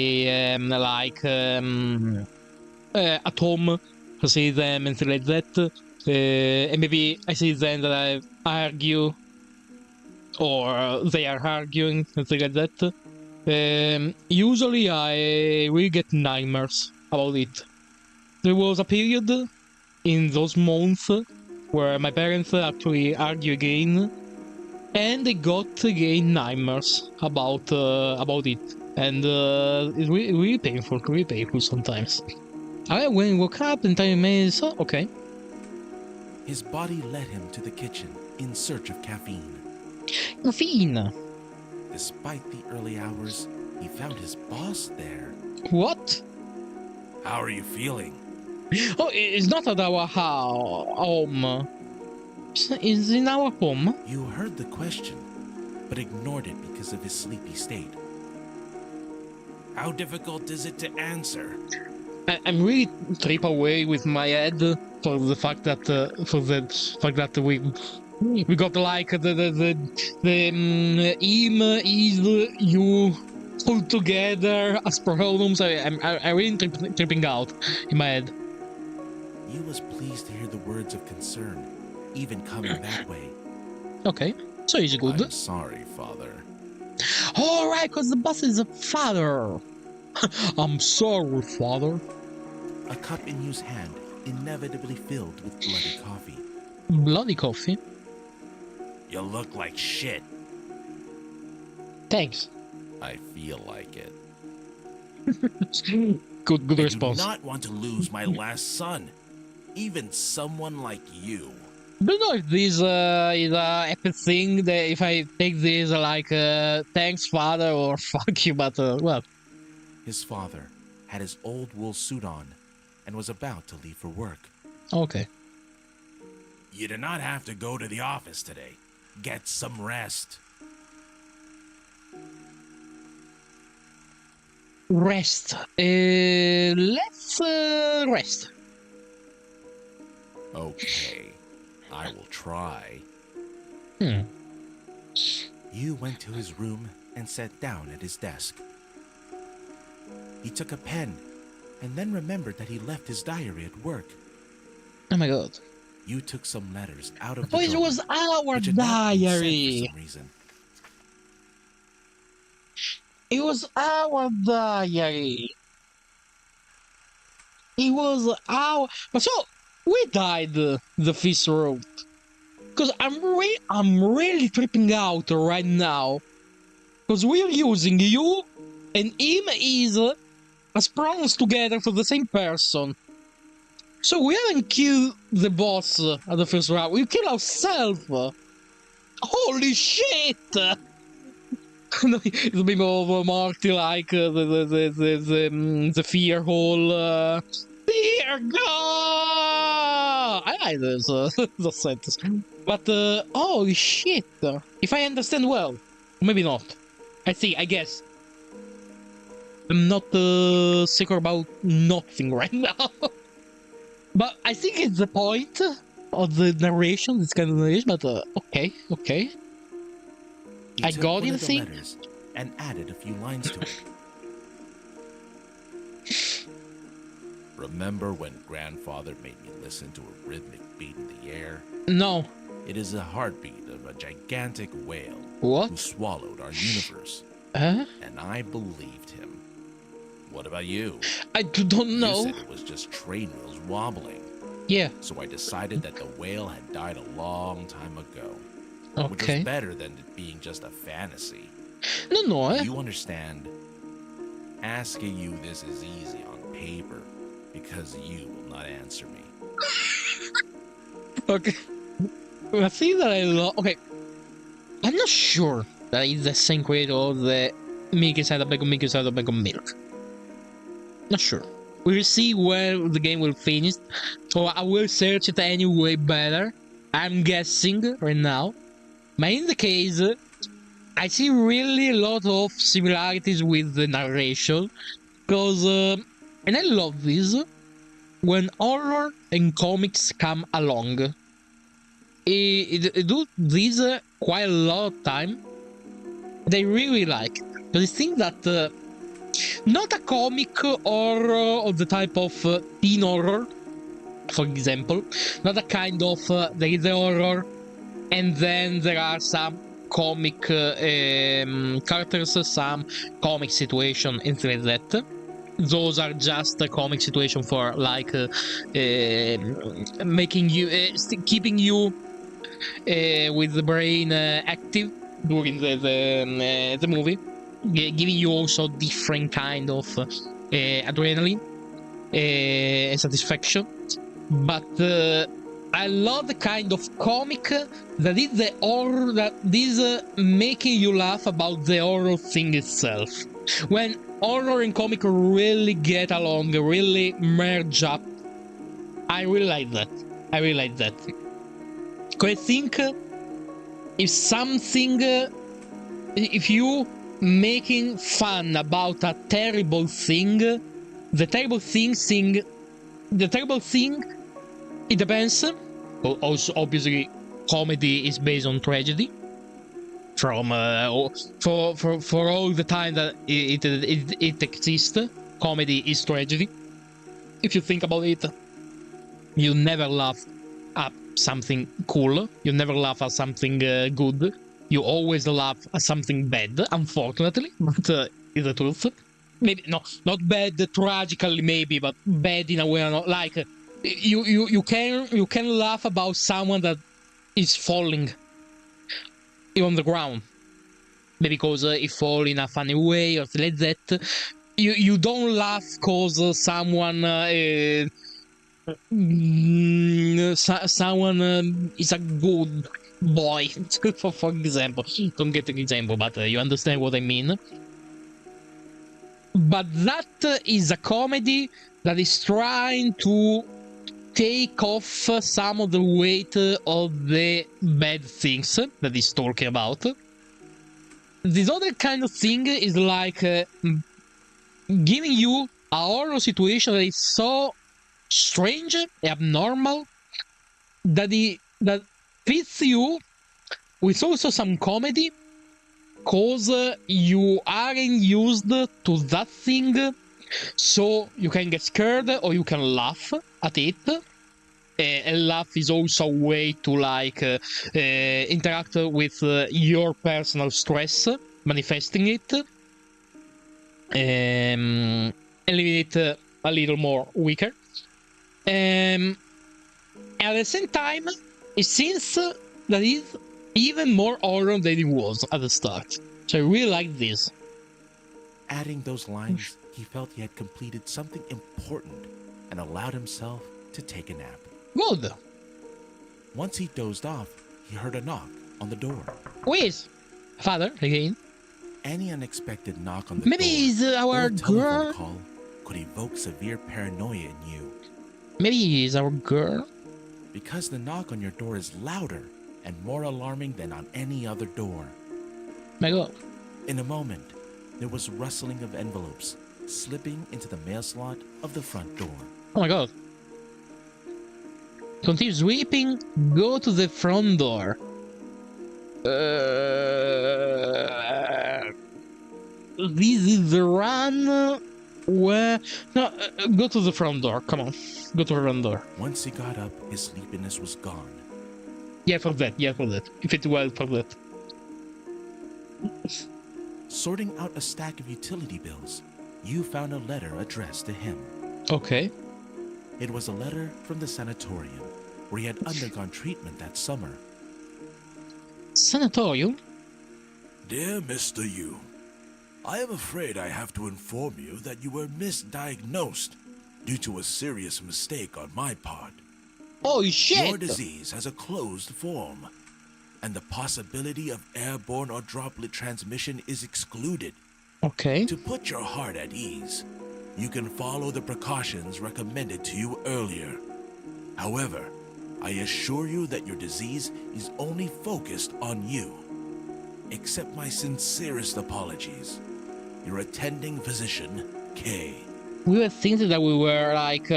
at home, I see them and things like that, and maybe I see them that I argue, or they are arguing and things like that. Usually, I will get nightmares about it. There was a period in those months where my parents actually argue again. And I got again nightmares about it, and it's really painful sometimes. When I woke up and time is okay. His body led him to the kitchen in search of caffeine. Caffeine. Despite the early hours, he found his boss there. What? How are you feeling? Oh, it's not at our home. It's in our home. You heard the question, but ignored it because of his sleepy state. How difficult is it to answer? I'm really trip away with my head for the fact that we got like the him is you all together as pronouns. I really tripping out in my head. You was pleased to hear the words of concern, even coming that way. Okay, so he's good. I'm sorry, Father. All right, cause the boss is a father. I'm sorry, father. A cup in Yu's hand, inevitably filled with bloody coffee. Bloody coffee. You look like shit. Thanks. I feel like it. Good I response. do not want to lose my last son. Even someone like you. Don't know if this is a epic thing, that if I take this like thanks father or fuck you, but well. His father had his old wool suit on and was about to leave for work. Okay. You do not have to go to the office today. Get some rest. Rest. Let's rest. Okay, I will try. Yu went to his room and sat down at his desk. He took a pen and then remembered that he left his diary at work. Oh my god. Yu took some letters out of the Oh, it drawer, was our which had not been sent diary. for some reason. It was our diary. It was our. But so we died the first road. Cause I'm really tripping out right now. Cause we're using you and him is as pronouns together for the same person. So we haven't killed the boss at the first round. We killed ourselves. Holy shit! It's a bit more Marty like the fear hole. Fear God! I like this the sentence. But holy shit! If I understand well, maybe not. I guess. I'm not secure about nothing right now. But I think it's the point of the narration, this kind of narration. But okay. He I took got one it, of the see? letters and added a few lines to it. Remember when grandfather made me listen to a rhythmic beat in the air? No. It is the heartbeat of a gigantic whale What? who swallowed our universe. Huh? And I believed him. What about you? I don't know. You said it was just train wheels wobbling. Yeah. So I decided that the whale had died a long time ago. Which Okay. was better than it being just a fantasy. No, Do you understand? Asking you this is easy on paper because you will not answer me. Okay. I think that I love. Okay. I'm not sure that it's the same creator of the milk inside a bacon milk. Not sure. We'll see where the game will finish. So I will search it anyway better. I'm guessing right now. But in the case, I see really a lot of similarities with the narration. Because, and I love this, when horror and comics come along. It do this quite a lot of time. They really like. Because I think that not a comic horror of the type of teen horror, for example. Not a kind of there is a horror and then there are some comic characters, some comic situation, and things like that. Those are just a comic situation for like making you, keeping you with the brain active during the movie, giving you also different kind of adrenaline and satisfaction. But I love the kind of comic that is the horror, that is making you laugh about the horror thing itself. When horror and comic really get along, really merge up I really like that. I really like that. Because I think if something, if you making fun about a terrible thing, the terrible thing, it depends. Also, obviously, comedy is based on tragedy. From for all the time that it exists, comedy is tragedy. If you think about it, you never laugh at something cool. You never laugh at something good. You always laugh at something bad, unfortunately, but is the truth. Maybe not bad tragically, maybe, but bad in a way. Not like you can laugh about someone that is falling on the ground, maybe because he fall in a funny way or like that. You don't laugh because someone someone is a good boy, for example. Don't get an example, but you understand what I mean. But that is a comedy that is trying to take off some of the weight of the bad things that he's talking about. This other kind of thing is like giving you a horror situation that is so strange, abnormal, that fits you with also some comedy, cause you aren't used to that thing, so you can get scared or you can laugh at it. And laugh is also a way to like interact with your personal stress, manifesting it, and leaving it a little more weaker. At the same time, it seems that it's even more horror than it was at the start. So I really like this. Adding those lines, he felt he had completed something important and allowed himself to take a nap. Good. Once he dozed off, he heard a knock on the door. Who is? Father, again. Any unexpected knock on the Maybe door it's our or telephone girl. call could evoke severe paranoia in you. Maybe it's our girl. Because the knock on your door is louder and more alarming than on any other door. My God. In a moment, there was rustling of envelopes slipping into the mail slot of the front door. Oh my God. Continue sweeping. Go to the front door. This is the run where... No, go to the front door. Come on. Go to the front door. Once he got up, his sleepiness was gone. Yeah, for that. Yeah, for that. If it well, for that. Sorting out a stack of utility bills, you found a letter addressed to him. Okay. It was a letter from the sanatorium where he had undergone treatment that summer. Sanatorium? Dear Mr. Yu, I am afraid I have to inform you that you were misdiagnosed due to a serious mistake on my part. Oh, shit! Your disease has a closed form, and the possibility of airborne or droplet transmission is excluded. Okay. To put your heart at ease, you can follow the precautions recommended to you earlier. However, I assure you that your disease is only focused on you. Accept my sincerest apologies. Your attending physician, K. We were thinking that we were like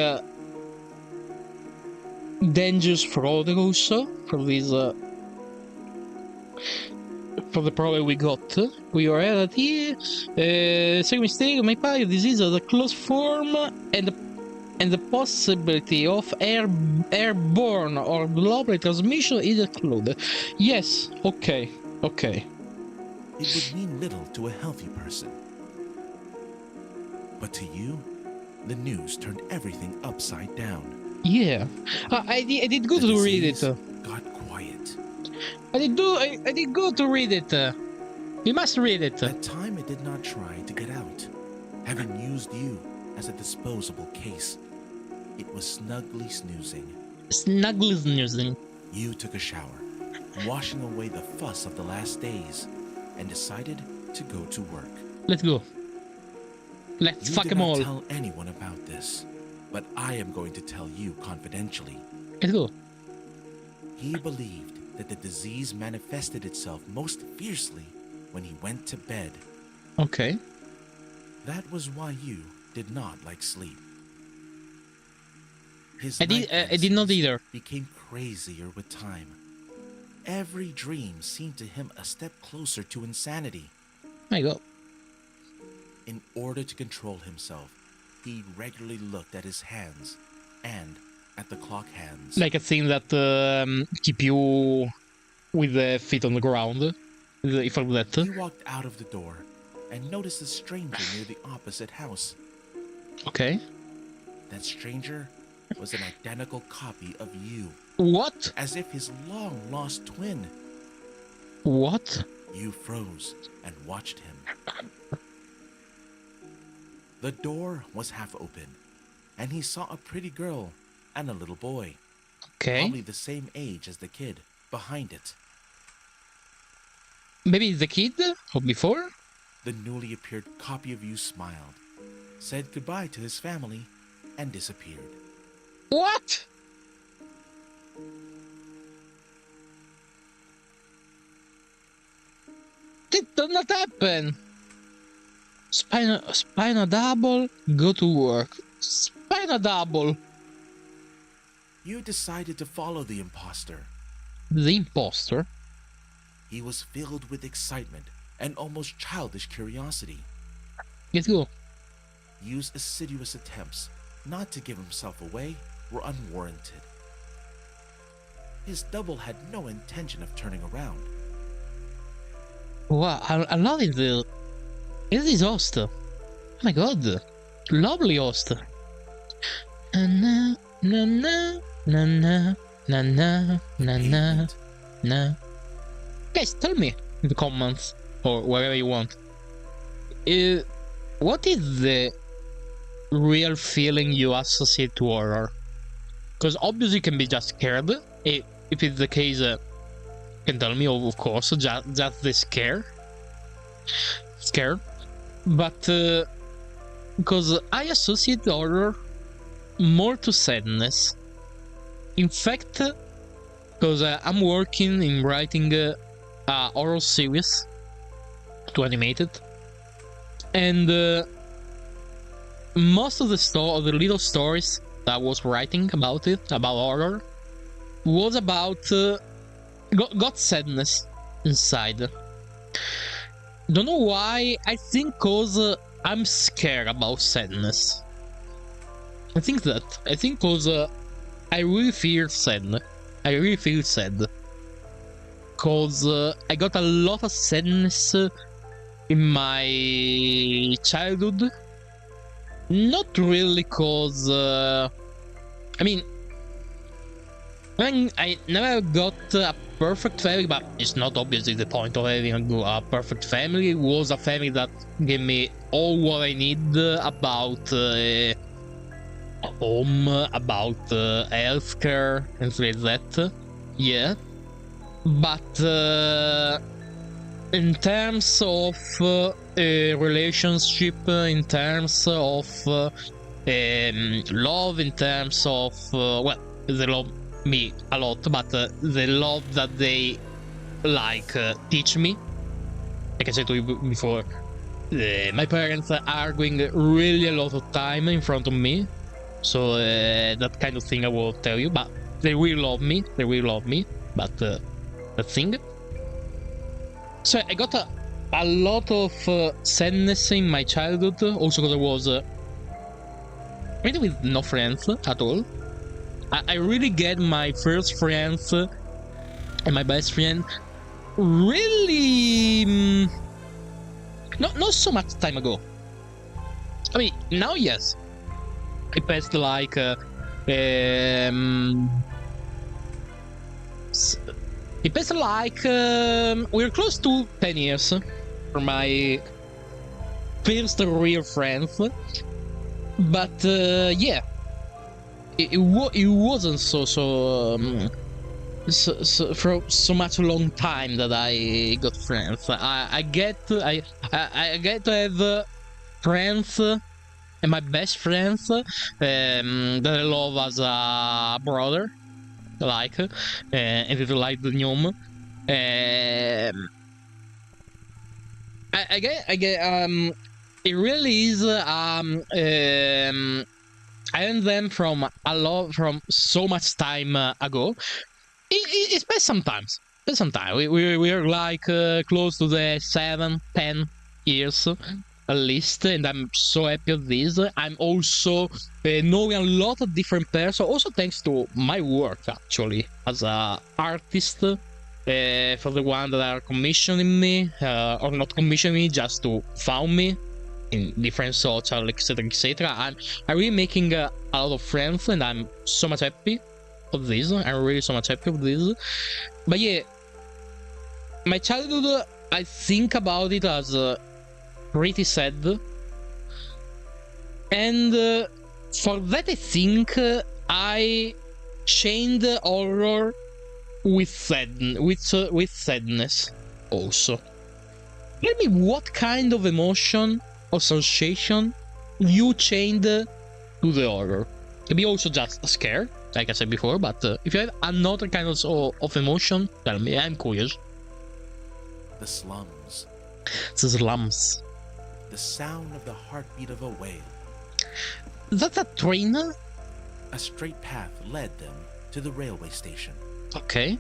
dangerous fraud also for this for the problem we got. We were at here. Second mistake, my part, disease of the close form and the possibility of airborne or droplet transmission is excluded. Yes, okay. It would mean little to a healthy person. But to you, the news turned everything upside down. Yeah, I did good The to read it. disease got quiet. I did good to read it. You must read it. At time it did not try to get out, having used you as a disposable case. It was snugly snoozing. Snugly snoozing. You took a shower, washing away the fuss of the last days, and decided to go to work. Let's go. Let's You fuck did them not all. tell anyone about this. but I am going to tell you confidentially. Let's go. He believed that the disease manifested itself most fiercely when he went to bed. Okay. That was why you did not like sleep. His I did not night either. became crazier with time. Every dream seemed to him a step closer to insanity. My God. In order to control himself, he regularly looked at his hands and at the clock hands. Like a thing that keep you with the feet on the ground. If I do that. He walked out of the door and noticed a stranger near the opposite house. Okay. That stranger was an identical copy of you, What? as if his long-lost twin. What? You froze and watched him. The door was half open, and he saw a pretty girl and a little boy, Okay. probably the same age as the kid, behind it. Maybe the kid or before? The newly appeared copy of you smiled, said goodbye to his family, and disappeared. What? That did not happen. Spina double, go to work. Spina double. You decided to follow the imposter. The imposter. He was filled with excitement and almost childish curiosity. Let's go. Yu's assiduous attempts not to give himself away were unwarranted. His double had no intention of turning around. Wow, I love it. It is host. Oh my God. Lovely host. Na na na na na na na na na na na. Guys, tell me in the comments or wherever you want. What is the real feeling you associate to horror? Because obviously you can be just scared. If it's the case, you can tell me, of course, just the scare. Scared. But because I associate horror more to sadness. In fact, because I'm working in writing a horror series to animate it, and most of the little stories that I was writing about it, about horror, was about got sadness inside. Don't know why. I think cause I'm scared about sadness. I think cause I really feel sad. I really feel sad. Cause I got a lot of sadness in my childhood. Not really cause I mean I never got a perfect family, but it's not obviously the point of having a perfect family. It was a family that gave me all what I need about home, about healthcare, and things like that. Yeah. But in terms of a relationship, in terms of love, in terms of well, they love me a lot, but the love that they like teach me, like I said to you before, my parents are arguing really a lot of time in front of me, so that kind of thing I will tell you. But they really love me, but that thing. So I got a lot of sadness in my childhood, also because I was really with no friends at all. I really get my first friends and my best friend really not so much time ago. I mean, now yes, it passed like it passed like we're close to 10 years for my first real friends, but yeah. It wasn't for so much long time that I got friends. I get to have friends and my best friends that I love as a brother, like, and they like the gnome. I get, it really is, I earned them from from so much time ago. It's best sometimes. But sometimes we are like close to the 7-10 years at least, and I'm so happy of this. I'm also knowing a lot of different persons, also thanks to my work actually as a artist. For the one that are commissioning me or not commissioning me, just to found me in different social, etc., etc. I'm really making a lot of friends, and I'm so much happy of this. I'm really so much happy of this. But yeah, my childhood, I think about it as pretty sad, and for that I think I chained horror with sadness also. Tell me what kind of emotion or sensation you chained to the horror. Maybe also just scared, like I said before, but if you have another kind of emotion, tell me, I'm curious. The slums. The slums. The sound of the heartbeat of a whale. That's a train? A straight path led them to the railway station. Okay.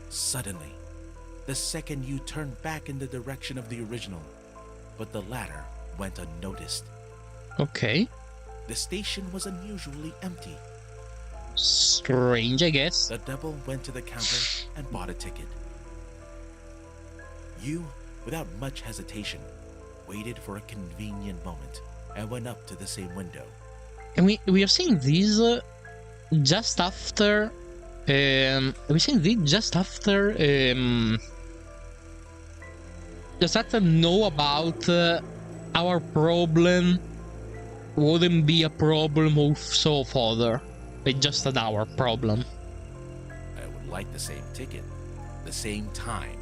Suddenly, the second you turned back in the direction of the original, but the latter went unnoticed. Okay. The station was unusually empty. Strange, I guess. The double went to the counter and bought a ticket. You, without much hesitation, waited for a convenient moment and went up to the same window. And we are seeing this just after. We're seeing this just after. Just after know about our problem wouldn't be a problem of so further. It's just our problem. I would like the same ticket, the same time.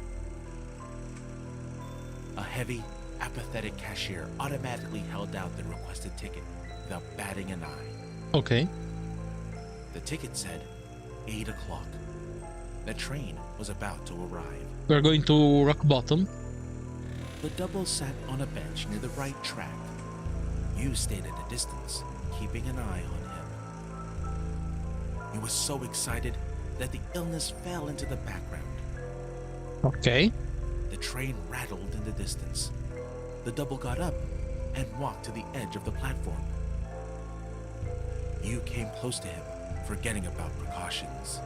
A heavy, apathetic cashier automatically held out the requested ticket without batting an eye. Okay. The ticket said 8 o'clock. The train was about to arrive. We're going to rock bottom. The double sat on a bench near the right track. You stayed at a distance, keeping an eye on him. He was so excited that the illness fell into the background. Okay. The train rattled in the distance. The double got up and walked to the edge of the platform. You came close to him, forgetting about precautions.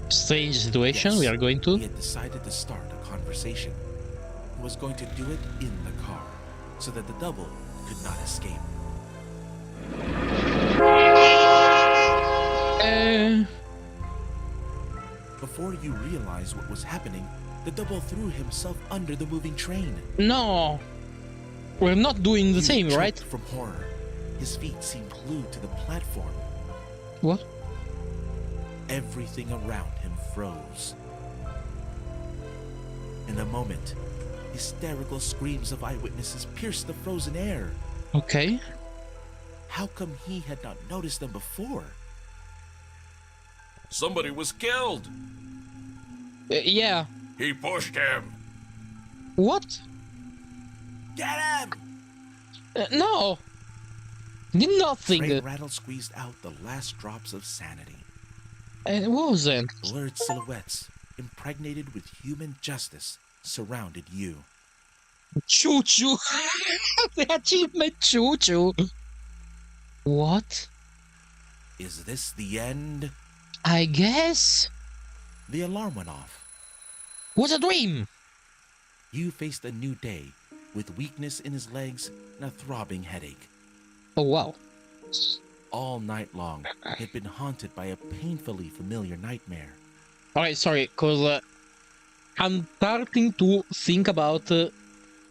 Strange situation. Yes, we are going to. He had decided to start a conversation. He was going to do it in the car, so that the double could not escape. Before you realized what was happening, the double threw himself under the moving train. No. We're not doing the You same, choked right? From horror, his feet seemed glued to the platform. What? Everything around him froze. In a moment, hysterical screams of eyewitnesses pierced the frozen air. Okay. How come he had not noticed them before? Somebody was killed. Yeah. He pushed him. What? Get him! No. Did nothing. Train rattle squeezed out the last drops of sanity. It wasn't. Blurred silhouettes, impregnated with human justice, surrounded you. Choo choo. The achievement choo choo. What? Is this the end? I guess. The alarm went off. Was a dream. You faced a new day with weakness in his legs and a throbbing headache. Oh wow. All night long, he had been haunted by a painfully familiar nightmare. Alright, sorry, cause I'm starting to think about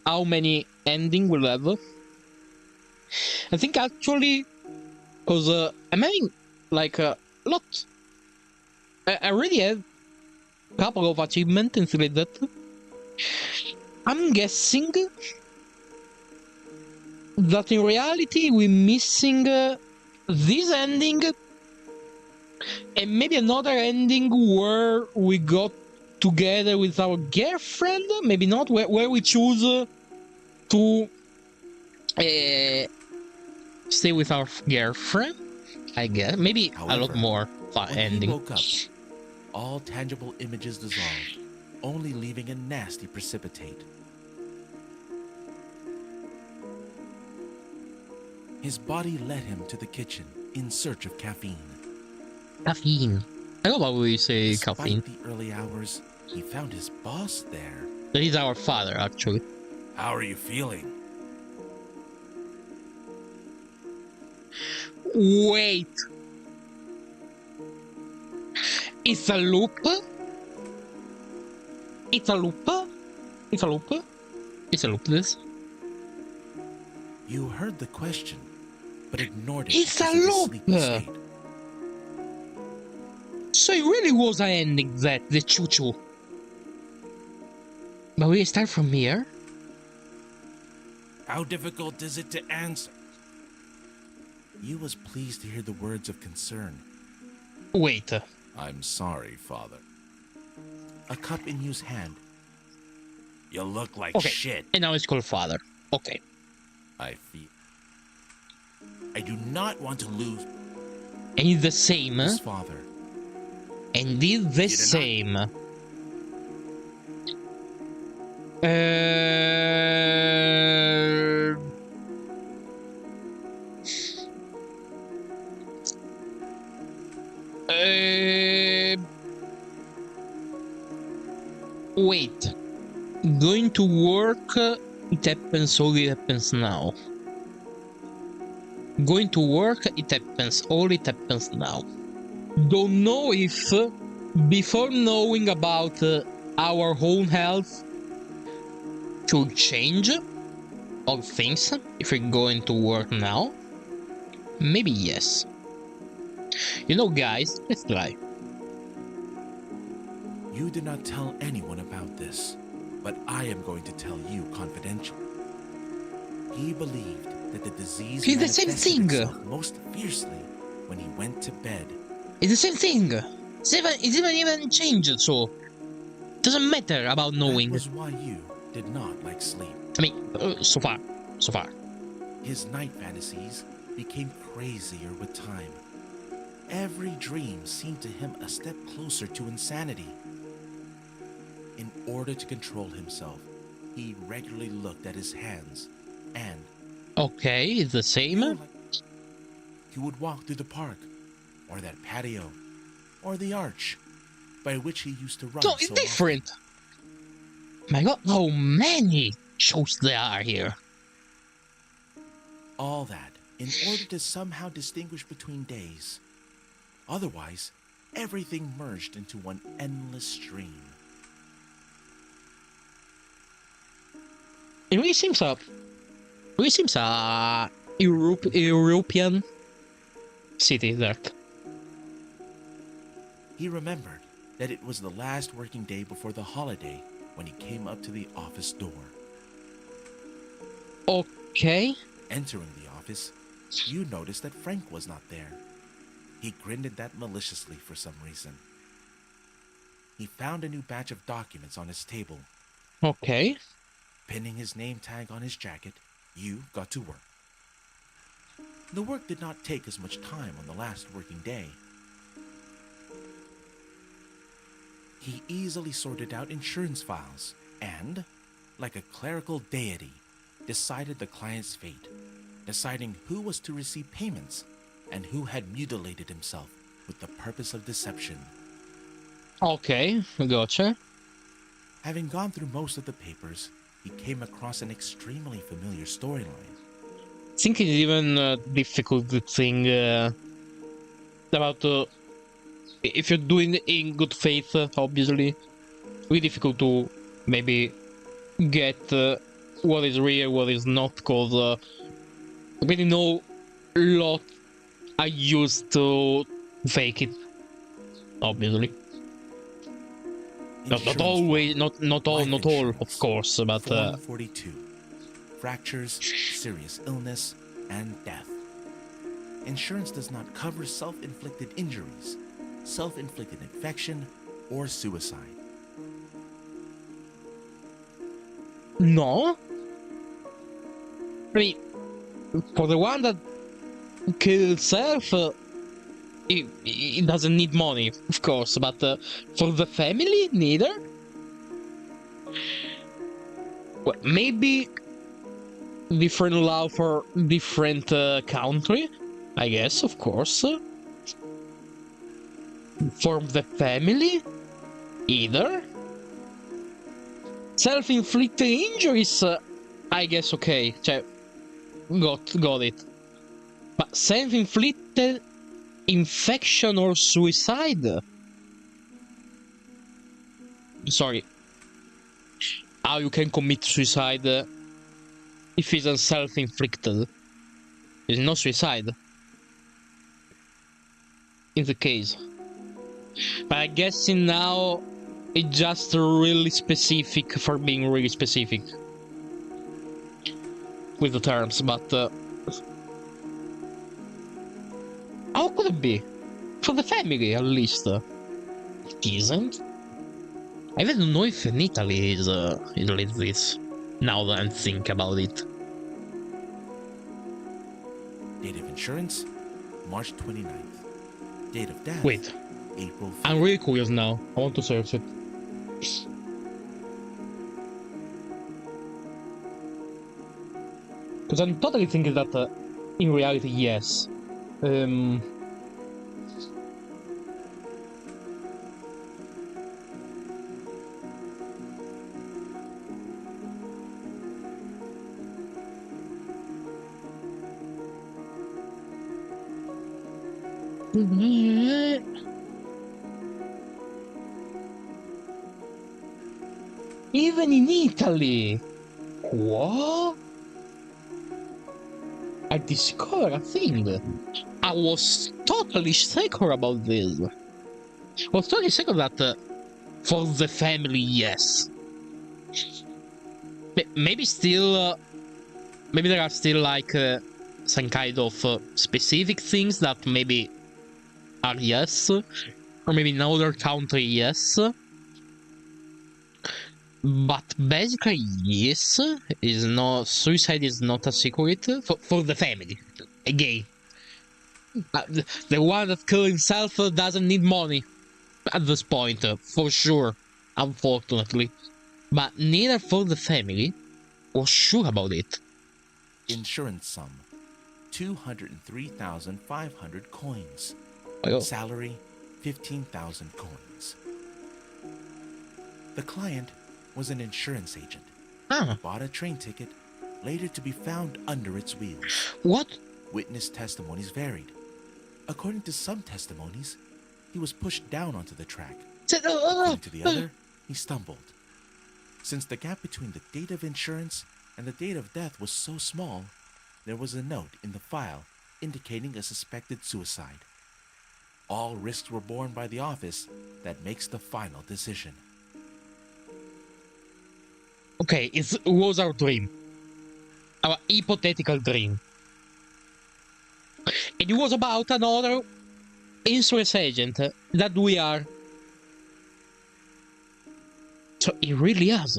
how many ending we'll have. I think actually, cause I'm having like a lot. I already have a couple of achievements and things like that. I'm guessing that in reality we're missing this ending and maybe another ending where we got together with our girlfriend, maybe not, where we choose to stay with our girlfriend, I guess. Maybe a lot However, more when he ending. woke up, all tangible images dissolved, only leaving a nasty precipitate. His body led him to the kitchen in search of caffeine. Caffeine. I love how we say Despite caffeine. the early hours, he found his boss there. That is our father, actually. How are you feeling? Wait. It's a loop? It's a loop? It's a loop? It's a loop, this? You heard the question, but ignored it It's because a of his loop. sleepy state. So it really was an ending, that, the choo-choo. But we start from here? How difficult is it to answer? Yu was pleased to hear the words of concern. Wait. I'm sorry, Father. A cup in Yu's hand. You look like Okay. shit. And now it's called father. Okay. I feel. I do not want to lose And it's the same. His father. And it's the did not- same. Wait. Going to work, it happens, all it happens now. Going to work, it happens, all it happens now. Don't know if, before knowing about our own health, should change all things if we're going to work now. Maybe yes. You know, guys, let's try. You did not tell anyone about this, but I am going to tell you confidentially. He believed that the disease It's the same manifested thing. itself most fiercely when he went to bed. It's the same thing. It's even changed, so doesn't matter about knowing. That was why you did not like sleep. I mean, so far. His night fantasies became crazier with time. Every dream seemed to him a step closer to insanity. In order to control himself, he regularly looked at his hands and Okay, it's the same. he would walk through the park, or that patio, or the arch, by which he used to run So it's so different. My God, how many shows there are here? often. All that in order to somehow distinguish between days. Otherwise, everything merged into one endless stream. It really seems a European city that. He remembered that it was the last working day before the holiday when he came up to the office door. Okay. Entering the office, you noticed that Frank was not there. He grinned at that maliciously for some reason. He found a new batch of documents on his table. Okay. Pinning his name tag on his jacket, you got to work. The work did not take as much time on the last working day. He easily sorted out insurance files and, like a clerical deity, decided the client's fate, deciding who was to receive payments and who had mutilated himself with the purpose of deception. Okay, gotcha. Having gone through most of the papers, he came across an extremely familiar storyline. I think it's even difficult to think about if you're doing it in good faith, obviously. Really difficult to maybe get what is real, what is not, because I really know a lot I used to fake it, obviously. Not Insurance always, fraud, not all, life not all, of insurance, course, but Form 42. fractures, serious illness, and death. Insurance does not cover self-inflicted injuries, self-inflicted infection, or suicide. No? I mean, for the one that kills itself, it doesn't need money, of course, but for the family, neither? Well, maybe different law for different country, I guess, of course. For the family, either. Self-inflicted injuries, I guess, okay, cioè, got it. But self-inflicted infection or suicide? Sorry. How you can commit suicide if it's self-inflicted? It's no suicide. In the case. But I guess now it's just really specific for being really specific with the terms, but how could it be? For the family, at least. It isn't. I don't know if in Italy is like this. Now that I'm thinking about it. Date of insurance, March 29th. Date of death, Wait, April 5th. I'm really curious now. I want to search it. Because I'm totally thinking that in reality, yes. Even in Italy. What? I discovered a thing. I was totally secure about this. I was totally secure that for the family, yes. Maybe still, maybe there are still like some kind of specific things that maybe are yes, or maybe in other country, yes. But basically, yes, is no suicide is not a secret for the family. Again, the one that kills himself doesn't need money at this point, for sure. Unfortunately, but neither for the family was sure about it. Insurance sum, 203,500 coins. Oh. Salary, 15,000 coins. The client was an insurance agent. Ah, Bought a train ticket, later to be found under its wheels. what? Witness testimonies varied. According to some testimonies, he was pushed down onto the track. According to the other, he stumbled. Since the gap between the date of insurance and the date of death was so small, there was a note in the file indicating a suspected suicide. All risks were borne by the office that makes the final decision. Okay, it was our dream. Our hypothetical dream. And it was about another insurance agent that we are. So it really is.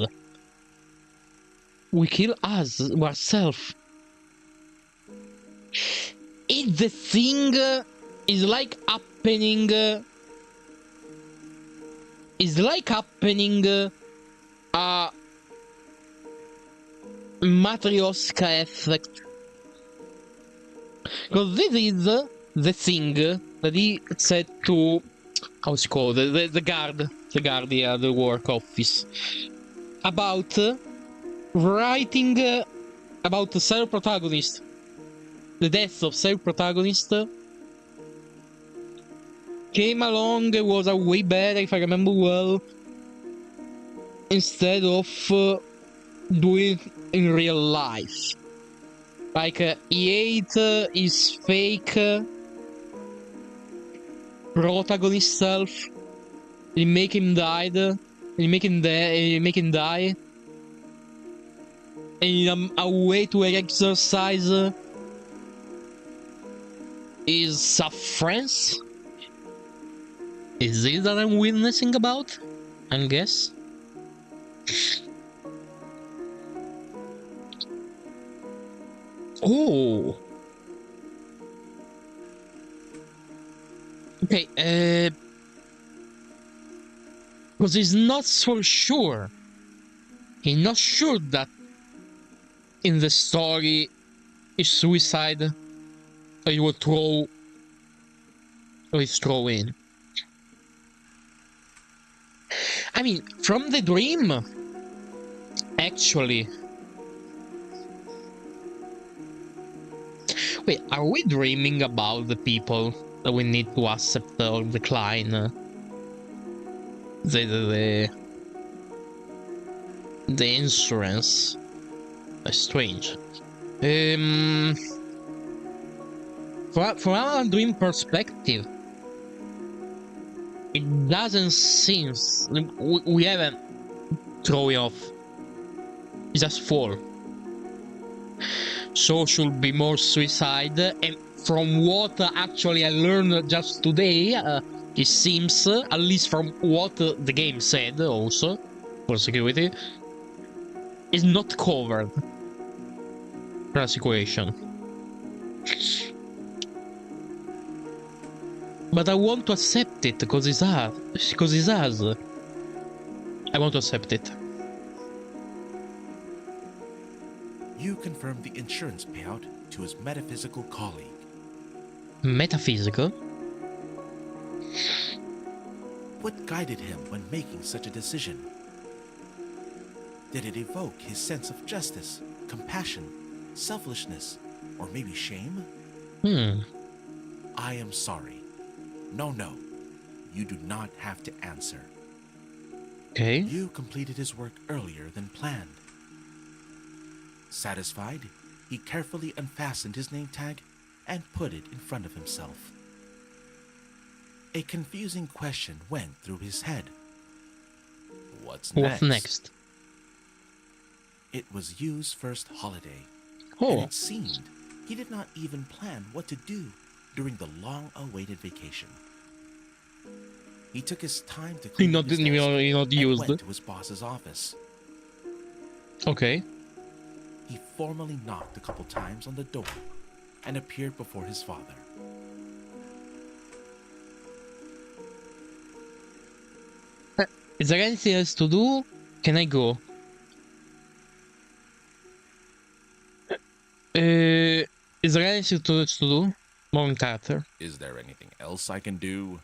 We kill us ourselves. It's the thing is like happening. It's like happening a Matryoshka effect. Because this is the thing that he said to, how's it called, the guard, yeah, the work office, about writing about the cell protagonist, the death of cell protagonist, came along, was a way better, if I remember well, instead of doing in real life. Like, he ate his fake protagonist self. He make him die. He make him die. a way to exercise is sufferance. Is it that I'm witnessing about? I guess. Oh. Okay, because he's not so sure. He's not sure that in the story is suicide or he will throw or he's throw in. I mean, from the dream, actually. Wait, are we dreaming about the people that we need to accept or decline? The insurance? That's strange. From our dream perspective, it doesn't seem we haven't thrown it off. It's just fall. So should be more suicide. And from what actually I learned just today, it seems, at least from what the game said also, for security, is not covered. Situation. But I want to accept it because it's us. Because it's us. I want to accept it. You confirmed the insurance payout to his metaphysical colleague. Metaphysical? What guided him when making such a decision? Did it evoke his sense of justice, compassion, selfishness, or maybe shame? I am sorry. No, you do not have to answer. Okay. You completed his work earlier than planned. Satisfied, he carefully unfastened his name tag and put it in front of himself. A confusing question went through his head. What's next? It was Yu's first holiday, and it seemed he did not even plan what to do during the long-awaited vacation. He took his time to clean up his desk and went to his boss's office. Okay. He formally knocked a couple times on the door and appeared before his father. Is there anything else to do? Can I go? Is there anything to do? More character. Is there anything else I can do?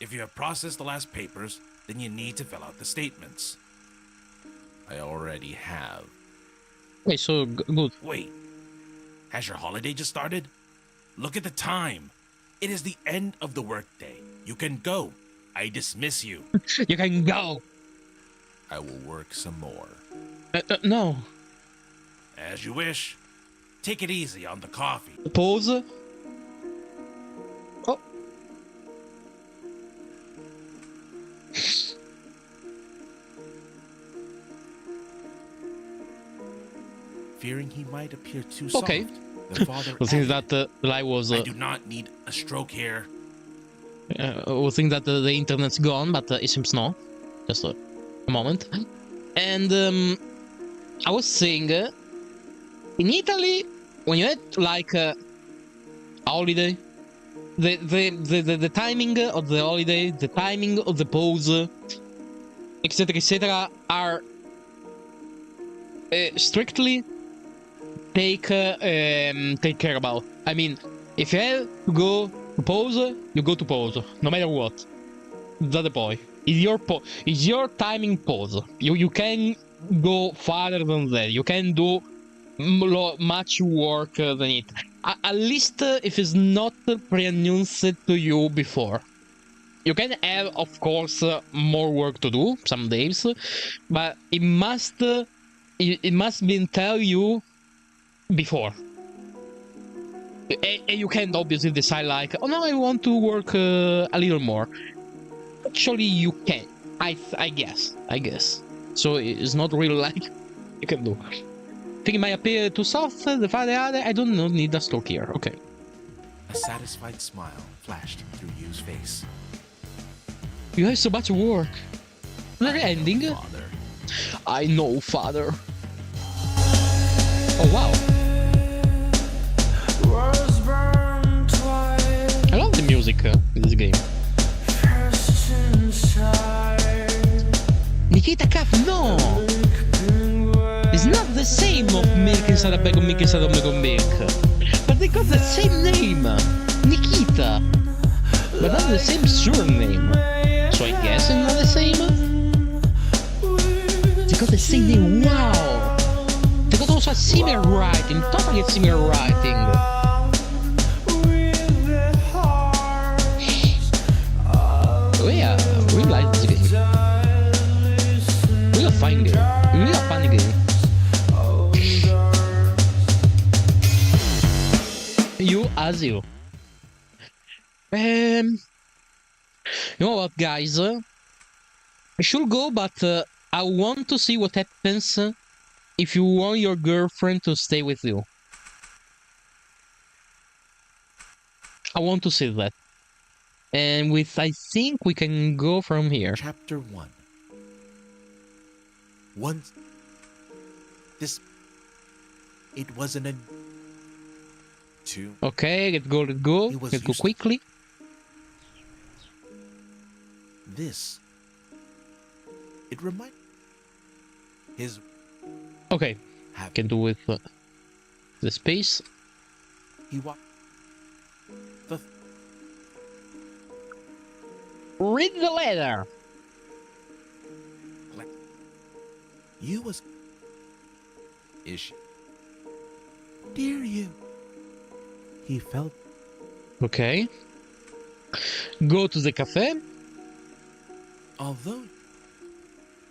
If you have processed the last papers, then you need to fill out the statements. I already have. Wait, so good. Wait, has your holiday just started? Look at the time. It is the end of the workday. You can go. I dismiss you. You can go. I will work some more. No. As you wish. Take it easy on the coffee. Pause. Oh. Fearing he might appear too soft, the father Since that the light was... I do not need a stroke here. we think that the internet's gone, but it seems not. Just a moment. And I was saying, in Italy, when you had like a holiday, the timing of the holiday, the timing of the pause, etc., are strictly take care about. I mean, if you have to go to pause, you go to pause, no matter what. That's the point. It's your timing pause. You can go farther than that. You can do much work than it. At least if it's not pre-announced to you before. You can have, of course, more work to do some days, but it must be tell you before. And you can obviously decide like, oh no, I want to work a little more. Actually, you can. I guess. so it's not really like you can do. Thinking might appear too soft, the father, I don't know, need a stalk here. Okay. A satisfied smile flashed through Yu's face. You have so much work. Another I know, ending? Father. I know, father. Oh, wow. I love the music in this game. Nikita Cup, no! It's not the same of milk inside a bag of milk inside of milk. But they got the same name. Nikita. But not the same surname. So I guess it's not the same? They got the same name, wow! They got also a similar writing, totally similar writing. Oh yeah, we like this game. Really a fun game. Really a fun game. You as you. You know what, guys? I should go, but I want to see what happens if you want your girlfriend to stay with you. I want to see that. And I think we can go from here. Chapter 1. Once this it wasn't a 2. Okay, let's go, It was let's go useless. quickly. This it remind his Okay, have can do with the space. he walked the Read the letter. you was is she? Dear you. He felt Okay. Go to the cafe. although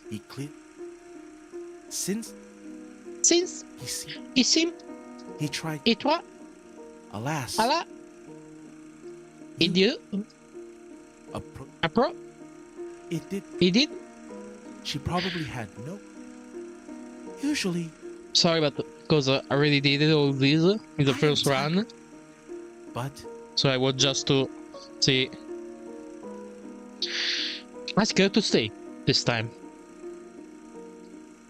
he cleared since Since he see, ici he tried et toi, alas Allah, et Dieu, après, it did il did. she probably had no usually Sorry, but because I already did all this in the I first am run, but so I was just to see. Ask her to stay this time.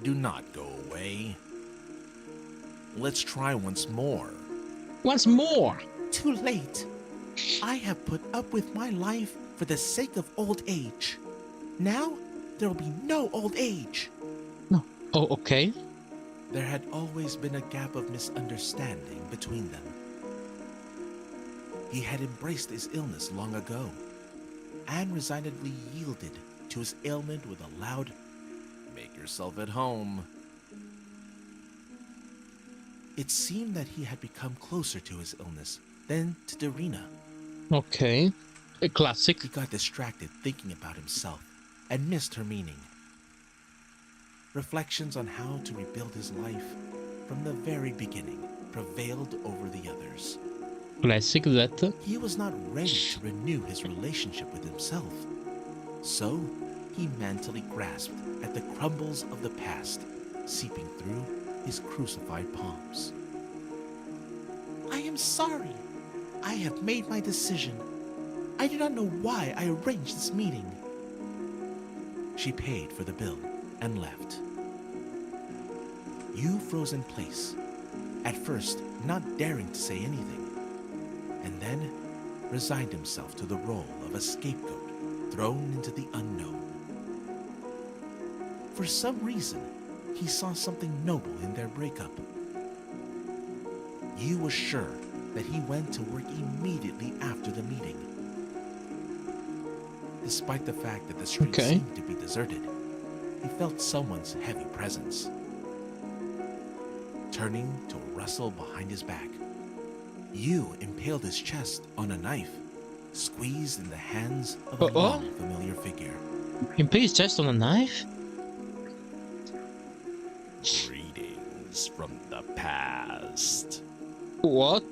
do not go away. Let's try once more. Once more. Too late. I have put up with my life for the sake of old age. Now there will be no old age. No. Oh, okay. There had always been a gap of misunderstanding between them. He had embraced his illness long ago, and resignedly yielded to his ailment with a loud, "Make yourself at home." It seemed that he had become closer to his illness than to Darina. Okay. A classic. He got distracted thinking about himself and missed her meaning. Reflections on how to rebuild his life from the very beginning prevailed over the others. Classic that. He was not ready to renew his relationship with himself. So, he mentally grasped at the crumbles of the past, seeping through his crucified palms. I am sorry. I have made my decision. I do not know why I arranged this meeting. She paid for the bill and left. Yu froze in place, at first not daring to say anything, and then resigned himself to the role of a scapegoat thrown into the unknown. For some reason, he saw something noble in their breakup. Yu was sure that he went to work immediately after the meeting. Despite the fact that the street seemed to be deserted, he felt someone's heavy presence. Turning to rustle behind his back, Yu impaled his chest on a knife, squeezed in the hands of a long, familiar figure. Impale his chest on a knife? Greetings from the past. What?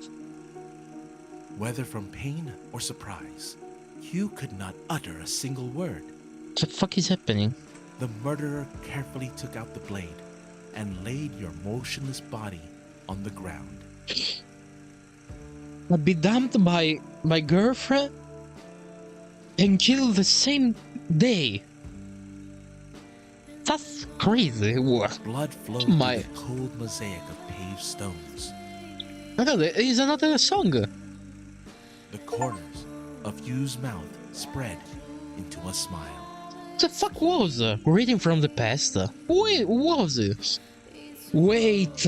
Whether from pain or surprise, Yu could not utter a single word. What the fuck is happening? The murderer carefully took out the blade and laid your motionless body on the ground. I'd be dumped by my girlfriend and killed the same day. That's crazy work. Blood flowed My- through the cold mosaic of paved stones. Oh, there is another song. The corners of Yu's mouth spread into a smile. The fuck was reading from the past? Wait, was it? Wait,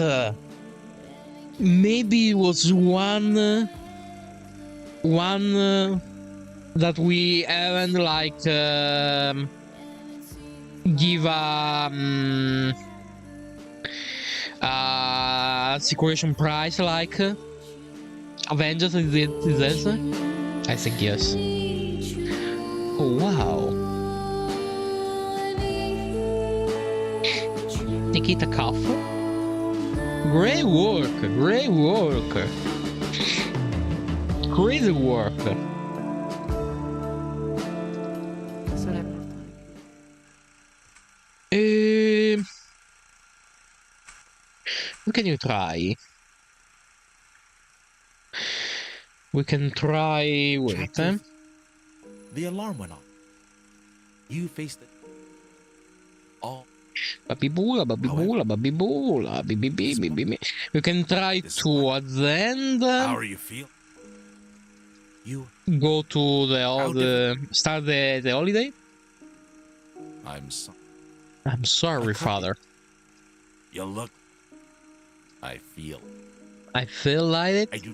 maybe it was one that we haven't like give a situation price like Avengers is this? I think yes. Oh wow. Nikita Koff. Great work, great work. Crazy work. What can you try? We can try. Wait, Chapter- The alarm went off. You faced it. All Babibula, babibula, babibula, bibibi. We can try This towards the end. How are you feeling? you Go to the How start the holiday. I'm sorry. I'm sorry, can't- father. You look. I feel. I feel like it. I do.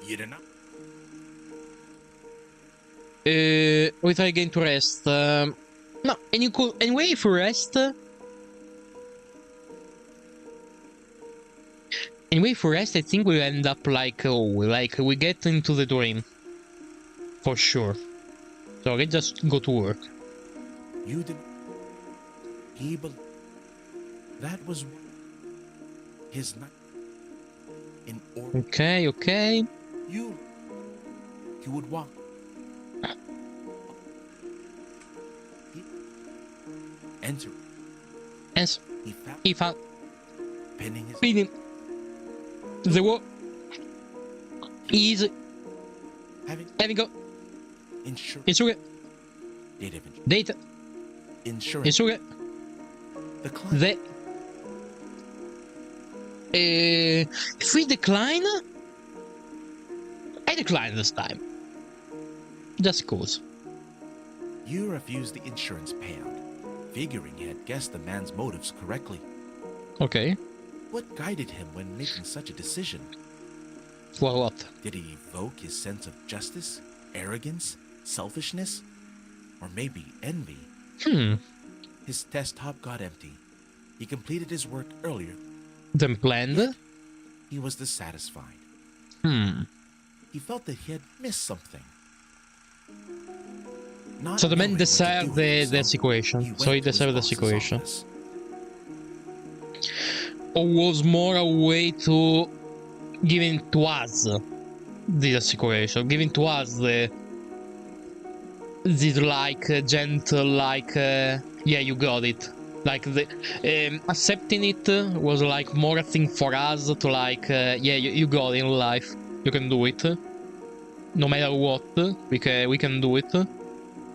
You do not. We try again to rest. No, and you could anyway if we rest. Anyway, if we rest, I think we end up like we get into the dream for sure. So let's just go to work. You did. He believed that was his night. In order Okay, okay. you would walk. Enter. And He found he found pinning his feeding the war is having go insurance. insurance Date of data insurance. insurance The client. the if we decline, I decline this time. Just cause. You refused the insurance payout, figuring he had guessed the man's motives correctly. Okay. What guided him when making such a decision? For what? Did he evoke his sense of justice, arrogance, selfishness, or maybe envy? His desktop got empty. He completed his work earlier. Then planned? He was dissatisfied. He felt that he had missed something. Not So the man knowing what to deserved do with the himself, situation. he So he went to his deserved the boss's situation. office. Or was more a way to giving to us the situation, giving to us the this like gentle like yeah, you got it. Like the accepting it was like more a thing for us to like yeah, you got it in life. You can do it. No matter what, we can do it.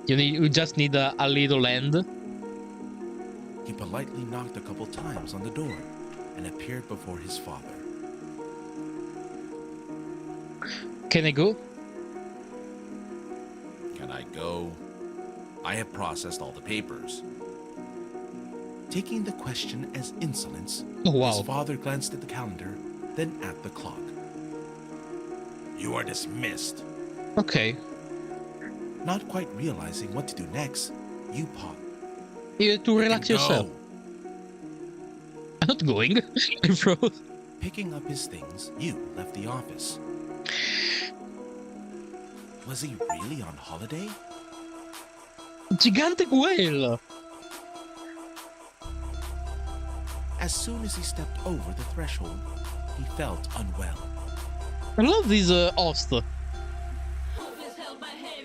You just need a little end. He politely knocked a couple times on the door and appeared before his father. Can I go? Can I go? I have processed all the papers. Taking the question as insolence, Oh wow. his father glanced at the calendar, then at the clock. You are dismissed. Okay. Not quite realizing what to do next, you paused. You have to You relax can yourself. go. I'm not going. I froze. Picking up his things, you left the office. Was he really on holiday? Gigante quello. As soon as he stepped over the threshold, he felt unwell. I love this host.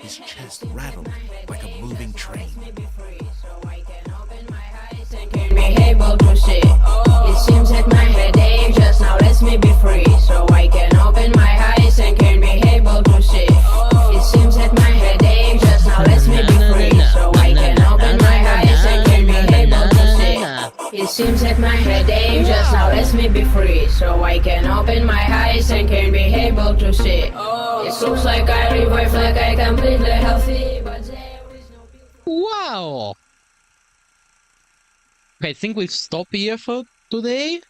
his chest rattled like a moving train. Can't be able to see. It seems that my headache just now lets me be free, so I can open my eyes and can be able to see. It seems that my headache just now lets me be free, so I can open my eyes and can be able to see. It seems that my headache just now lets me be free, so I can open my eyes and can be able to see. It looks like I revive like I completely healthy, but there is no. Wow! Okay, I think we'll stop here for today.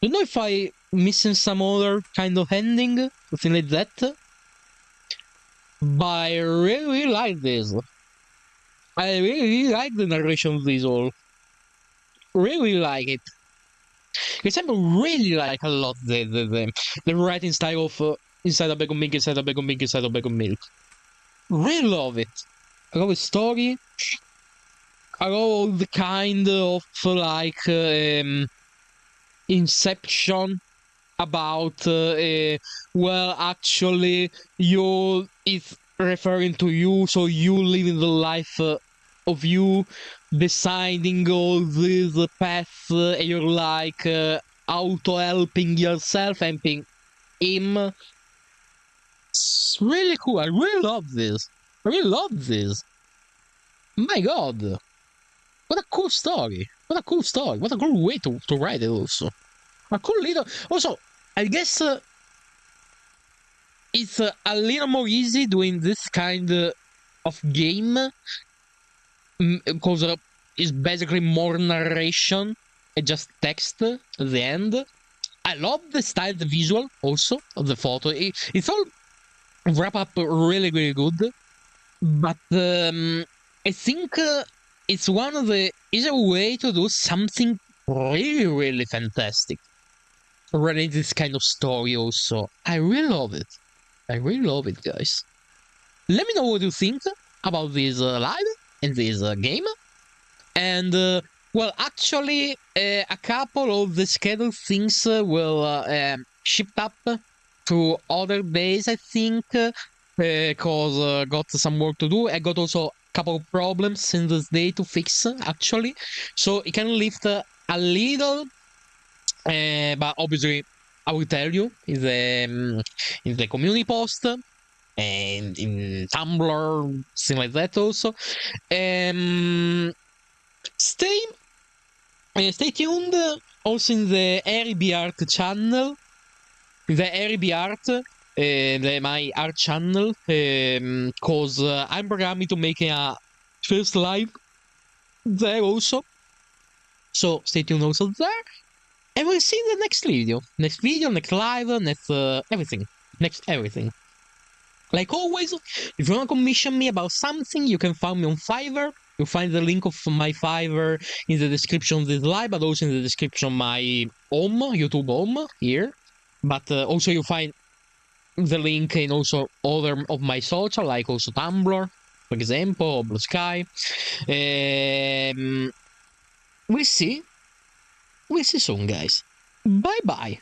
Don't know if I missing some other kind of ending, something like that. But I really like this. I really like the narration of this all. Really like it. Because I really like a lot the writing style of Inside a Bag of Milk, Inside a Bag of Milk, Inside a Bag of Milk. Really love it. I love the story. I love all the kind of like inception about well, actually you is referring to you, so you living the life of you, deciding all these paths, you're like auto helping yourself, helping him. It's really cool. I really love this. I really love this. My god, what a cool story. What a cool story. What a cool way to write it also. A cool little. Also, I guess it's a little more easy doing this kind of game because it's basically more narration and just text at the end. I love the style, the visual also of the photo. It's all wrap up really, really good. But I think it's one of the easier way to do something really, really fantastic. Running this kind of story also. I really love it. I really love it, guys. Let me know what you think about this live and this game. And, well, actually, a couple of the scheduled things will ship up to other days, I think, because got some work to do. I got also a couple of problems in this day to fix, actually. So it can lift a little, but obviously I will tell you in the community post and in Tumblr, thing like that also. Stay stay tuned also in the Airy Art channel, the Airy Art, my art channel, because I'm programming to make a first live there also. So stay tuned also there. And we'll see in the next video. Next video, next live, next everything. Next everything. Like always, if you want to commission me about something, you can find me on Fiverr. You'll find the link of my Fiverr in the description of this live, but also in the description of my home, YouTube home, here. But also you'll find the link in also other of my social, like also Tumblr, for example, or Blue Sky. We'll see. We'll see soon, guys. Bye-bye.